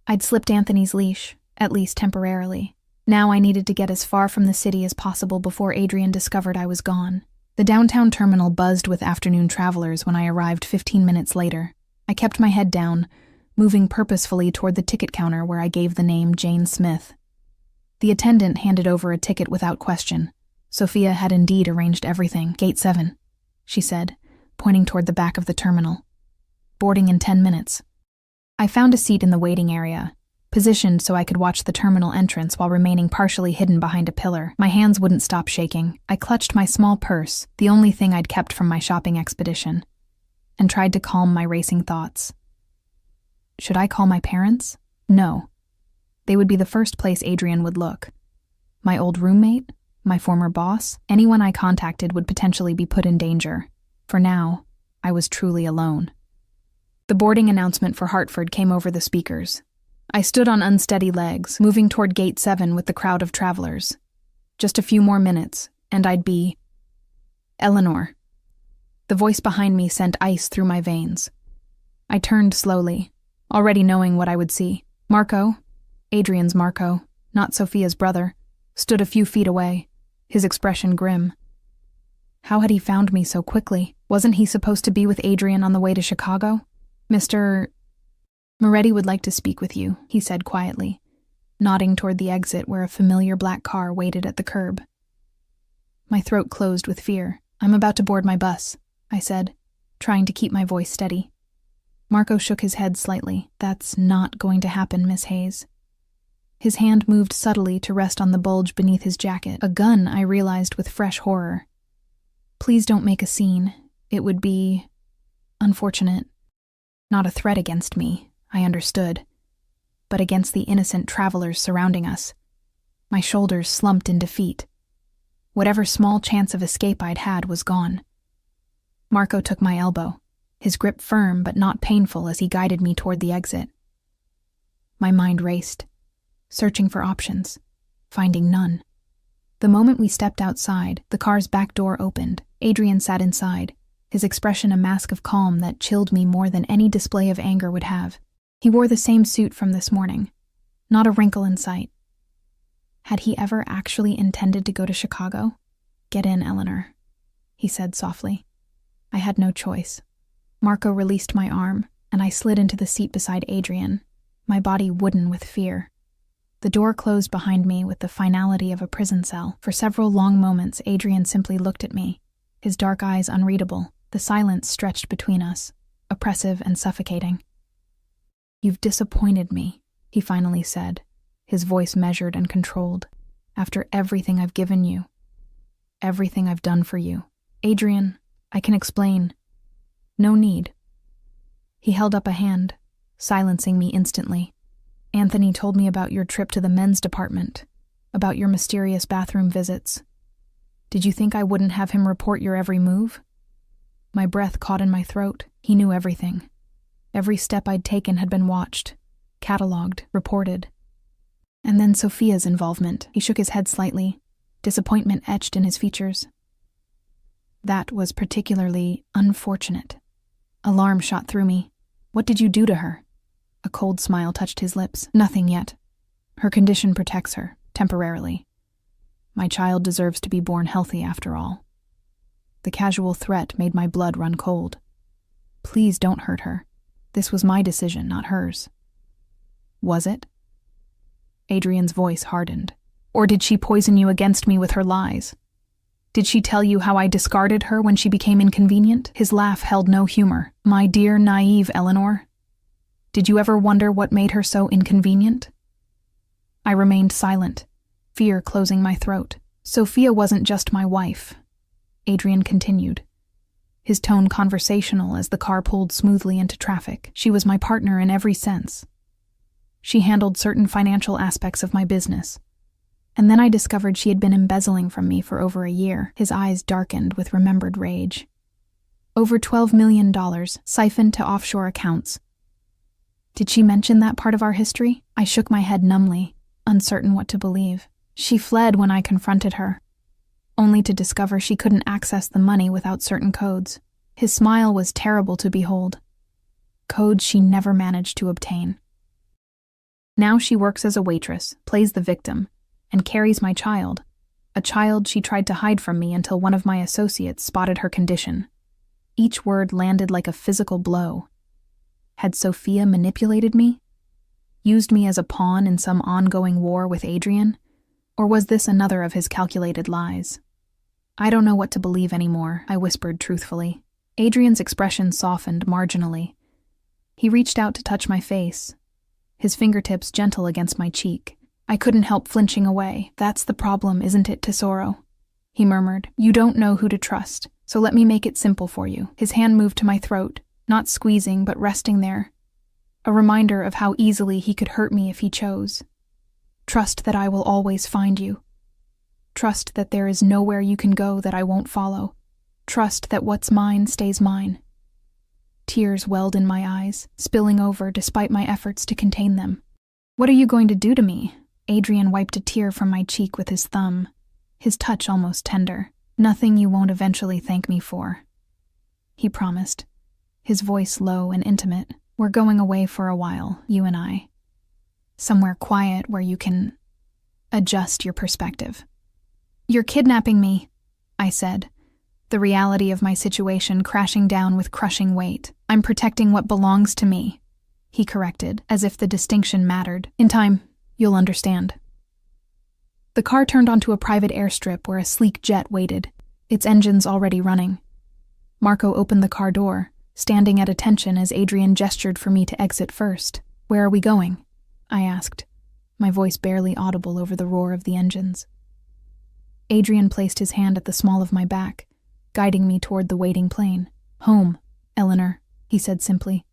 I'd slipped Anthony's leash, at least temporarily. Now I needed to get as far from the city as possible before Adrian discovered I was gone. The downtown terminal buzzed with afternoon travelers when I arrived 15 minutes later. I kept my head down, moving purposefully toward the ticket counter where I gave the name Jane Smith. The attendant handed over a ticket without question. Sophia had indeed arranged everything. "Gate 7, she said, pointing toward the back of the terminal. "Boarding in 10 minutes. I found a seat in the waiting area, positioned so I could watch the terminal entrance while remaining partially hidden behind a pillar. My hands wouldn't stop shaking. I clutched my small purse, the only thing I'd kept from my shopping expedition, and tried to calm my racing thoughts. Should I call my parents? No. They would be the first place Adrian would look. My old roommate? My former boss? Anyone I contacted would potentially be put in danger. For now, I was truly alone. The boarding announcement for Hartford came over the speakers. I stood on unsteady legs, moving toward Gate 7 with the crowd of travelers. Just a few more minutes, and I'd be... Eleanor. The voice behind me sent ice through my veins. I turned slowly, already knowing what I would see. Marco, Adrian's Marco, not Sophia's brother, stood a few feet away, his expression grim. How had he found me so quickly? Wasn't he supposed to be with Adrian on the way to Chicago? "Mr. Moretti would like to speak with you," he said quietly, nodding toward the exit where a familiar black car waited at the curb. My throat closed with fear. "I'm about to board my bus," I said, trying to keep my voice steady. Marco shook his head slightly. "That's not going to happen, Miss Hayes." His hand moved subtly to rest on the bulge beneath his jacket. A gun, I realized with fresh horror. Please don't make a scene. It would be unfortunate. Not a threat against me, I understood, but against the innocent travelers surrounding us. My shoulders slumped in defeat. Whatever small chance of escape I'd had was gone. Marco took my elbow, his grip firm but not painful as he guided me toward the exit. My mind raced, searching for options, finding none. The moment we stepped outside, the car's back door opened. Adrian sat inside, his expression a mask of calm that chilled me more than any display of anger would have. He wore the same suit from this morning, not a wrinkle in sight. Had he ever actually intended to go to Chicago? Get in, Eleanor, he said softly. I had no choice. Marco released my arm, and I slid into the seat beside Adrian, my body wooden with fear. The door closed behind me with the finality of a prison cell. For several long moments, Adrian simply looked at me, his dark eyes unreadable, the silence stretched between us, oppressive and suffocating. You've disappointed me, he finally said, his voice measured and controlled. After everything I've given you, everything I've done for you. Adrian, I can explain. No need. He held up a hand, silencing me instantly. Anthony told me about your trip to the men's department, about your mysterious bathroom visits. Did you think I wouldn't have him report your every move? My breath caught in my throat. He knew everything. Every step I'd taken had been watched, catalogued, reported. And then Sophia's involvement. He shook his head slightly, disappointment etched in his features. That was particularly unfortunate. Alarm shot through me. What did you do to her? A cold smile touched his lips. Nothing yet. Her condition protects her, temporarily. My child deserves to be born healthy after all. The casual threat made my blood run cold. Please don't hurt her. This was my decision, not hers. Was it? Adrian's voice hardened. Or did she poison you against me with her lies? Did she tell you how I discarded her when she became inconvenient? His laugh held no humor. My dear, naive Eleanor. Did you ever wonder what made her so inconvenient? I remained silent, fear closing my throat. Sophia wasn't just my wife, Adrian continued, his tone conversational as the car pulled smoothly into traffic. She was my partner in every sense. She handled certain financial aspects of my business. And then I discovered she had been embezzling from me for over a year. His eyes darkened with remembered rage. Over $12 million, siphoned to offshore accounts. Did she mention that part of our history? I shook my head numbly, uncertain what to believe. She fled when I confronted her, only to discover she couldn't access the money without certain codes. His smile was terrible to behold. Codes she never managed to obtain. Now she works as a waitress, plays the victim, and carries my child, a child she tried to hide from me until one of my associates spotted her condition. Each word landed like a physical blow. Had Sophia manipulated me? Used me as a pawn in some ongoing war with Adrian? Or was this another of his calculated lies? I don't know what to believe anymore, I whispered truthfully. Adrian's expression softened marginally. He reached out to touch my face, his fingertips gentle against my cheek. I couldn't help flinching away. That's the problem, isn't it, Tesoro? He murmured. You don't know who to trust, so let me make it simple for you. His hand moved to my throat, not squeezing but resting there. A reminder of how easily he could hurt me if he chose. Trust that I will always find you. Trust that there is nowhere you can go that I won't follow. Trust that what's mine stays mine. Tears welled in my eyes, spilling over despite my efforts to contain them. What are you going to do to me? Adrian wiped a tear from my cheek with his thumb, his touch almost tender. Nothing you won't eventually thank me for, he promised, his voice low and intimate. We're going away for a while, you and I. Somewhere quiet where you can adjust your perspective. You're kidnapping me, I said, the reality of my situation crashing down with crushing weight. I'm protecting what belongs to me, he corrected, as if the distinction mattered. In time, you'll understand. The car turned onto a private airstrip where a sleek jet waited, its engines already running. Marco opened the car door, standing at attention as Adrian gestured for me to exit first. Where are we going? I asked, my voice barely audible over the roar of the engines. Adrian placed his hand at the small of my back, guiding me toward the waiting plane. "Home, Eleanor," he said simply.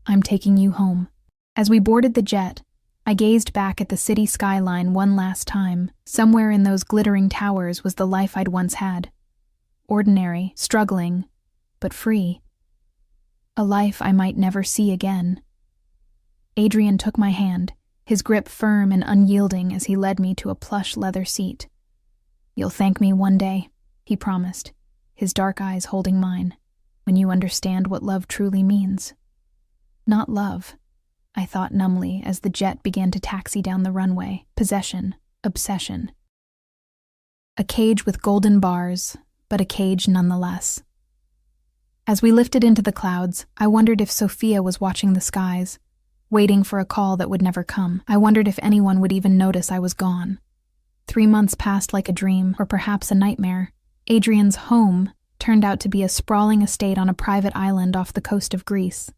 "I'm taking you home." As we boarded the jet, I gazed back at the city skyline one last time. Somewhere in those glittering towers was the life I'd once had. Ordinary, struggling, but free. A life I might never see again. Adrian took my hand, his grip firm and unyielding as he led me to a plush leather seat. "You'll thank me one day," he promised, his dark eyes holding mine, "when you understand what love truly means." Not love, I thought numbly as the jet began to taxi down the runway. Possession, obsession. A cage with golden bars, but a cage nonetheless. As we lifted into the clouds, I wondered if Sophia was watching the skies, waiting for a call that would never come. I wondered if anyone would even notice I was gone. 3 months passed like a dream, or perhaps a nightmare. Adrian's home turned out to be a sprawling estate on a private island off the coast of Greece.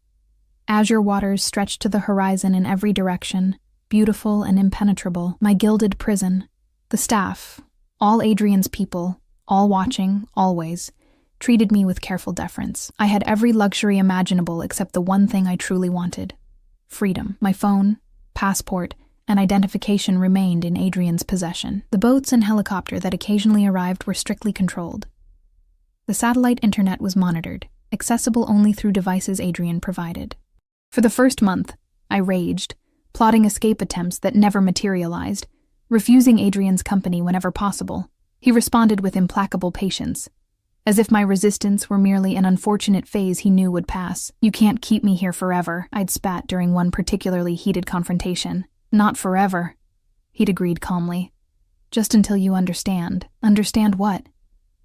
Azure waters stretched to the horizon in every direction, beautiful and impenetrable, my gilded prison. The staff, all Adrian's people, all watching, always, treated me with careful deference. I had every luxury imaginable except the one thing I truly wanted: freedom. My phone, passport, and identification remained in Adrian's possession. The boats and helicopter that occasionally arrived were strictly controlled. The satellite internet was monitored, accessible only through devices Adrian provided. For the first month, I raged, plotting escape attempts that never materialized, refusing Adrian's company whenever possible. He responded with implacable patience, as if my resistance were merely an unfortunate phase he knew would pass. "You can't keep me here forever," I'd spat during one particularly heated confrontation. "Not forever," he'd agreed calmly. "Just until you understand." Understand what?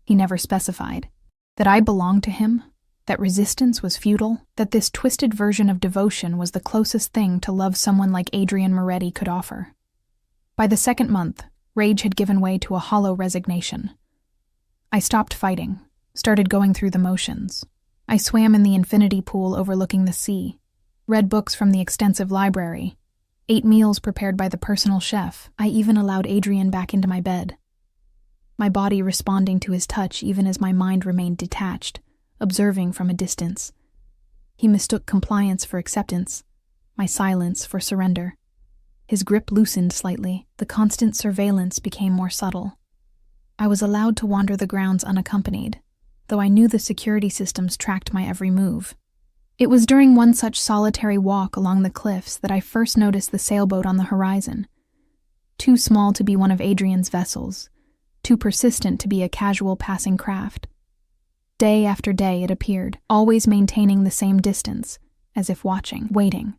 He never specified. That I belonged to him? That resistance was futile? That this twisted version of devotion was the closest thing to love someone like Adrian Moretti could offer? By the second month, rage had given way to a hollow resignation. I stopped fighting, started going through the motions. I swam in the infinity pool overlooking the sea, read books from the extensive library, ate meals prepared by the personal chef. I even allowed Adrian back into my bed, my body responding to his touch even as my mind remained detached, observing from a distance. He mistook compliance for acceptance, my silence for surrender. His grip loosened slightly, the constant surveillance became more subtle. I was allowed to wander the grounds unaccompanied, though I knew the security systems tracked my every move. It was during one such solitary walk along the cliffs that I first noticed the sailboat on the horizon. Too small to be one of Adrian's vessels, too persistent to be a casual passing craft. Day after day it appeared, always maintaining the same distance, as if watching, waiting.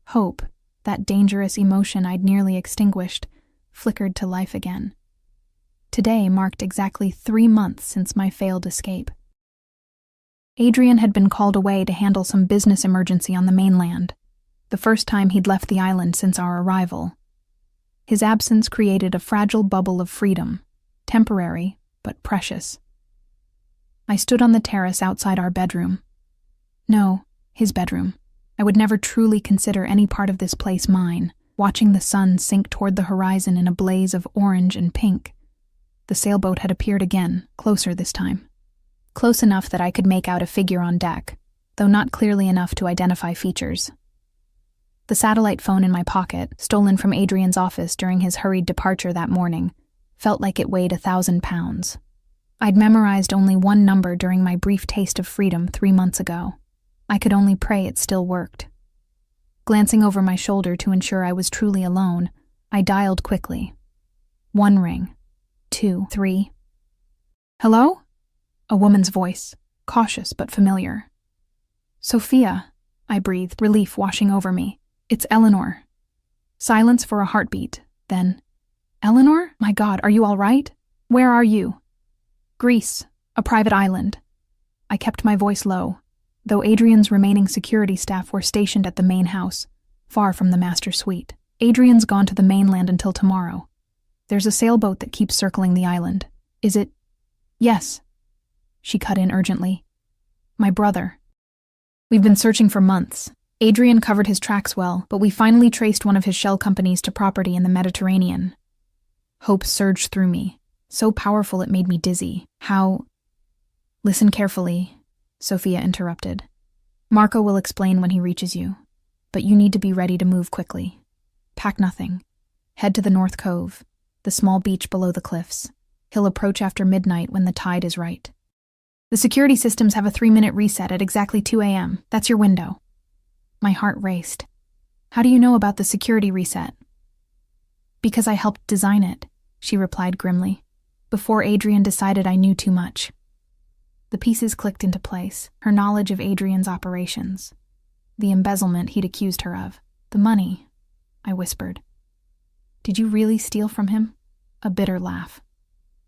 Hope, that dangerous emotion I'd nearly extinguished, flickered to life again. Today marked exactly 3 months since my failed escape. Adrian had been called away to handle some business emergency on the mainland, the first time he'd left the island since our arrival. His absence created a fragile bubble of freedom, temporary but precious. I stood on the terrace outside our bedroom. No, his bedroom. I would never truly consider any part of this place mine, watching the sun sink toward the horizon in a blaze of orange and pink. The sailboat had appeared again, closer this time. Close enough that I could make out a figure on deck, though not clearly enough to identify features. The satellite phone in my pocket, stolen from Adrian's office during his hurried departure that morning, felt like it weighed 1,000 pounds. I'd memorized only one number during my brief taste of freedom 3 months ago. I could only pray it still worked. Glancing over my shoulder to ensure I was truly alone, I dialed quickly. 1 ring. 2, 3. "Hello?" A woman's voice, cautious but familiar. "Sophia," I breathed, relief washing over me. "It's Eleanor." Silence for a heartbeat, then, "Eleanor? My God, are you all right? Where are you?" "Greece, a private island." I kept my voice low, though Adrian's remaining security staff were stationed at the main house, far from the master suite. "Adrian's gone to the mainland until tomorrow. There's a sailboat that keeps circling the island. Is it—" "Yes," she cut in urgently. "My brother. We've been searching for months. Adrian covered his tracks well, but we finally traced one of his shell companies to property in the Mediterranean." Hope surged through me, so powerful it made me dizzy. "How Listen carefully, Sophia interrupted. Marco will explain when he reaches you, but you need to be ready to move quickly. Pack nothing. Head to the North Cove, the small beach below the cliffs. He'll approach after midnight when the tide is right. The security systems have a 3-minute reset at exactly 2 a.m. That's your window. My heart raced. How do you know about the security reset? Because I helped design it, she replied grimly. Before Adrian decided I knew too much. The pieces clicked into place, her knowledge of Adrian's operations. The embezzlement he'd accused her of. The money, I whispered. Did you really steal from him? A bitter laugh.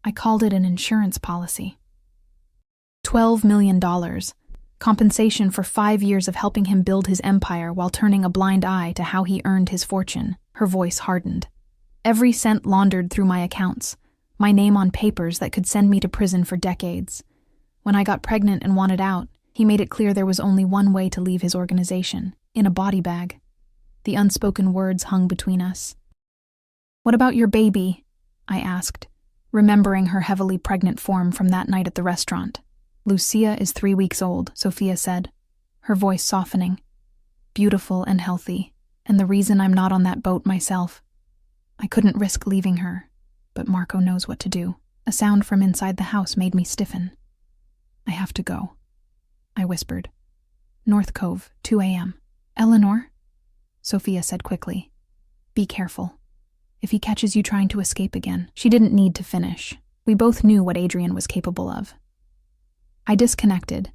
I called it an insurance policy. $12 million. Compensation for 5 years of helping him build his empire while turning a blind eye to how he earned his fortune. Her voice hardened. Every cent laundered through my accounts. My name on papers that could send me to prison for decades. When I got pregnant and wanted out, he made it clear there was only one way to leave his organization, in a body bag. The unspoken words hung between us. What about your baby? I asked, remembering her heavily pregnant form from that night at the restaurant. Lucia is 3 weeks old, Sophia said, her voice softening. Beautiful and healthy, and the reason I'm not on that boat myself. I couldn't risk leaving her, but Marco knows what to do. A sound from inside the house made me stiffen. I have to go, I whispered. North Cove, 2 a.m. Eleanor? Sophia said quickly. Be careful. If he catches you trying to escape again. She didn't need to finish. We both knew what Adrian was capable of. I disconnected,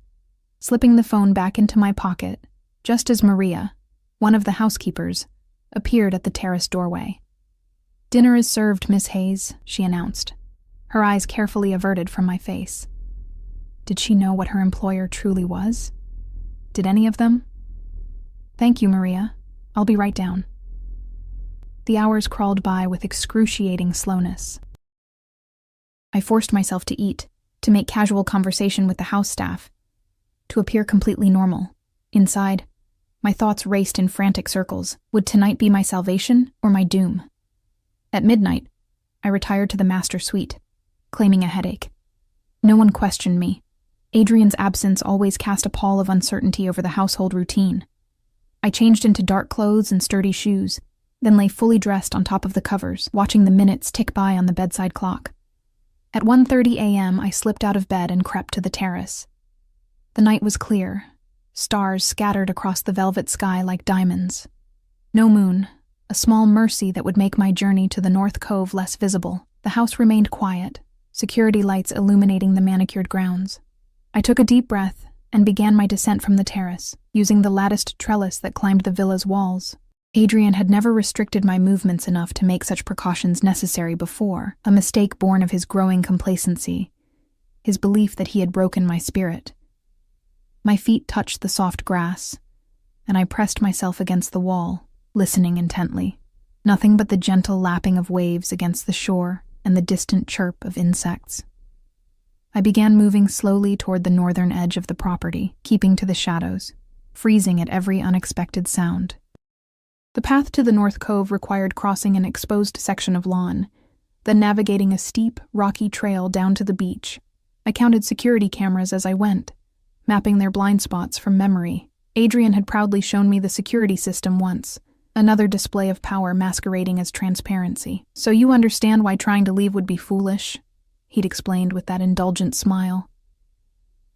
slipping the phone back into my pocket, just as Maria, one of the housekeepers, appeared at the terrace doorway. Dinner is served, Miss Hayes, she announced, her eyes carefully averted from my face. Did she know what her employer truly was? Did any of them? Thank you, Maria. I'll be right down. The hours crawled by with excruciating slowness. I forced myself to eat, to make casual conversation with the house staff, to appear completely normal. Inside, my thoughts raced in frantic circles. Would tonight be my salvation or my doom? At midnight, I retired to the master suite, claiming a headache. No one questioned me. Adrian's absence always cast a pall of uncertainty over the household routine. I changed into dark clothes and sturdy shoes, then lay fully dressed on top of the covers, watching the minutes tick by on the bedside clock. At 1:30 a.m., I slipped out of bed and crept to the terrace. The night was clear, stars scattered across the velvet sky like diamonds. No moon, a small mercy that would make my journey to the North Cove less visible. The house remained quiet, security lights illuminating the manicured grounds. I took a deep breath and began my descent from the terrace, using the latticed trellis that climbed the villa's walls. Adrian had never restricted my movements enough to make such precautions necessary before, a mistake born of his growing complacency, his belief that he had broken my spirit. My feet touched the soft grass, and I pressed myself against the wall, listening intently. Nothing but the gentle lapping of waves against the shore and the distant chirp of insects. I began moving slowly toward the northern edge of the property, keeping to the shadows, freezing at every unexpected sound. The path to the North Cove required crossing an exposed section of lawn, then navigating a steep, rocky trail down to the beach. I counted security cameras as I went, mapping their blind spots from memory. Adrian had proudly shown me the security system once, another display of power masquerading as transparency. So you understand why trying to leave would be foolish, he'd explained with that indulgent smile.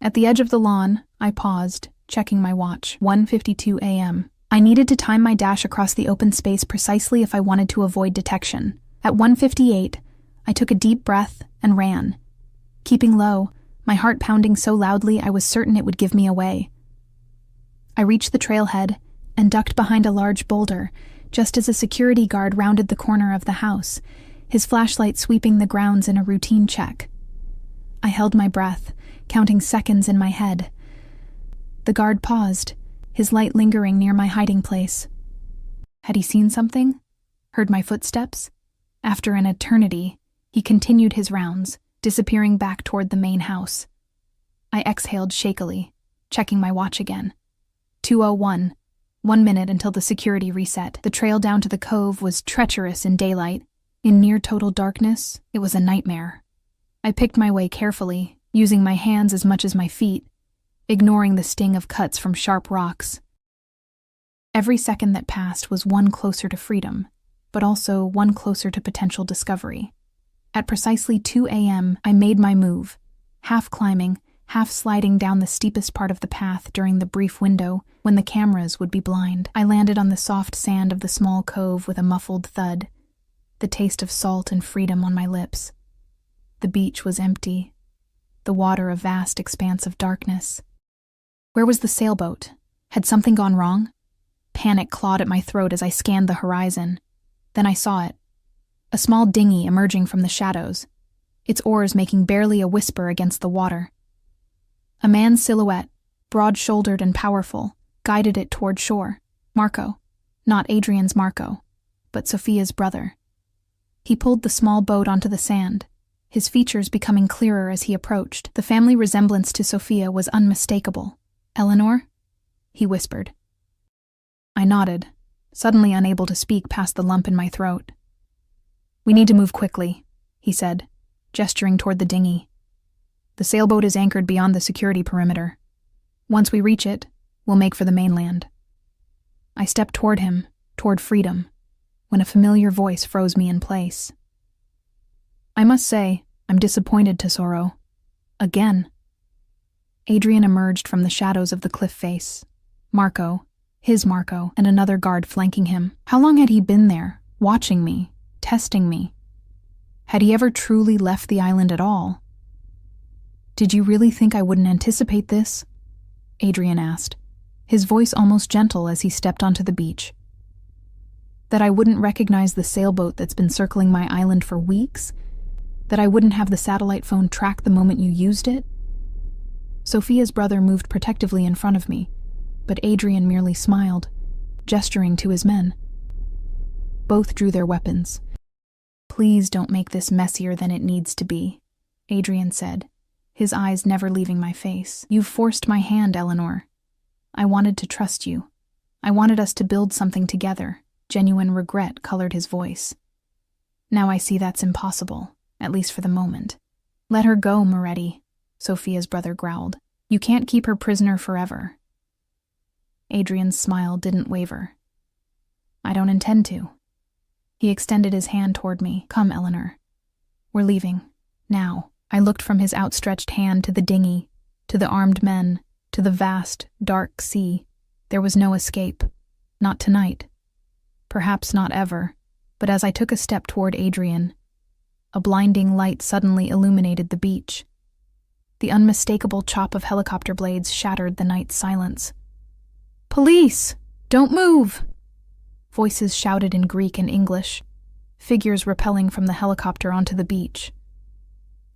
At the edge of the lawn, I paused, checking my watch. 1:52 a.m. I needed to time my dash across the open space precisely if I wanted to avoid detection. At 1:58, I took a deep breath and ran. Keeping low, my heart pounding so loudly I was certain it would give me away. I reached the trailhead and ducked behind a large boulder, just as a security guard rounded the corner of the house, his flashlight sweeping the grounds in a routine check. I held my breath, counting seconds in my head. The guard paused, his light lingering near my hiding place. Had he seen something? Heard my footsteps? After an eternity, he continued his rounds, disappearing back toward the main house. I exhaled shakily, checking my watch again. 2:01, 1 minute until the security reset. The trail down to the cove was treacherous in daylight. In near total darkness, it was a nightmare. I picked my way carefully, using my hands as much as my feet, ignoring the sting of cuts from sharp rocks. Every second that passed was one closer to freedom, but also one closer to potential discovery. At precisely 2 a.m., I made my move, half climbing, half sliding down the steepest part of the path during the brief window when the cameras would be blind. I landed on the soft sand of the small cove with a muffled thud, the taste of salt and freedom on my lips. The beach was empty, the water a vast expanse of darkness. Where was the sailboat? Had something gone wrong? Panic clawed at my throat as I scanned the horizon. Then I saw it. A small dinghy emerging from the shadows, its oars making barely a whisper against the water. A man's silhouette, broad-shouldered and powerful, guided it toward shore. Marco. Not Adrian's Marco, but Sophia's brother. He pulled the small boat onto the sand, his features becoming clearer as he approached. The family resemblance to Sophia was unmistakable. "Eleanor?" he whispered. I nodded, suddenly unable to speak past the lump in my throat. "We need to move quickly," he said, gesturing toward the dinghy. "The sailboat is anchored beyond the security perimeter. Once we reach it, we'll make for the mainland." I stepped toward him, toward freedom, when a familiar voice froze me in place. "I must say, I'm disappointed, Tesoro. Again." Adrian emerged from the shadows of the cliff face. Marco, his Marco, and another guard flanking him. How long had he been there, watching me, testing me? Had he ever truly left the island at all? "Did you really think I wouldn't anticipate this?" Adrian asked, his voice almost gentle as he stepped onto the beach. "That I wouldn't recognize the sailboat that's been circling my island for weeks? That I wouldn't have the satellite phone track the moment you used it?" Sophia's brother moved protectively in front of me, but Adrian merely smiled, gesturing to his men. Both drew their weapons. "Please don't make this messier than it needs to be," Adrian said, his eyes never leaving my face. "You've forced my hand, Eleanor. I wanted to trust you. I wanted us to build something together." Genuine regret colored his voice. "Now I see that's impossible, at least for the moment." "Let her go, Moretti," Sophia's brother growled. "You can't keep her prisoner forever." Adrian's smile didn't waver. "I don't intend to." He extended his hand toward me. "Come, Eleanor. We're leaving. Now." I looked from his outstretched hand to the dinghy, to the armed men, to the vast, dark sea. There was no escape. Not tonight. Perhaps not ever. But as I took a step toward Adrian, a blinding light suddenly illuminated the beach. The unmistakable chop of helicopter blades shattered the night's silence. "Police! Don't move!" Voices shouted in Greek and English, figures rappelling from the helicopter onto the beach.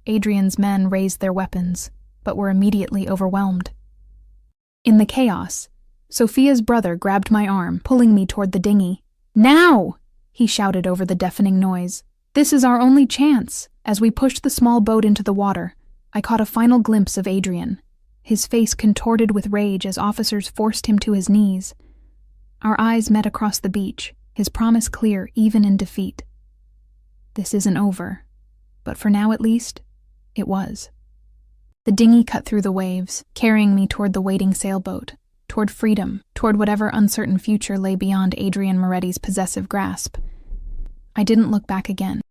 Adrian's men raised their weapons, but were immediately overwhelmed. In the chaos, Sophia's brother grabbed my arm, pulling me toward the dinghy. "Now!" he shouted over the deafening noise. "This is our only chance." As we pushed the small boat into the water, I caught a final glimpse of Adrian, his face contorted with rage as officers forced him to his knees. Our eyes met across the beach, his promise clear even in defeat. This isn't over, but for now at least, it was. The dinghy cut through the waves, carrying me toward the waiting sailboat, toward freedom, toward whatever uncertain future lay beyond Adrian Moretti's possessive grasp. I didn't look back again.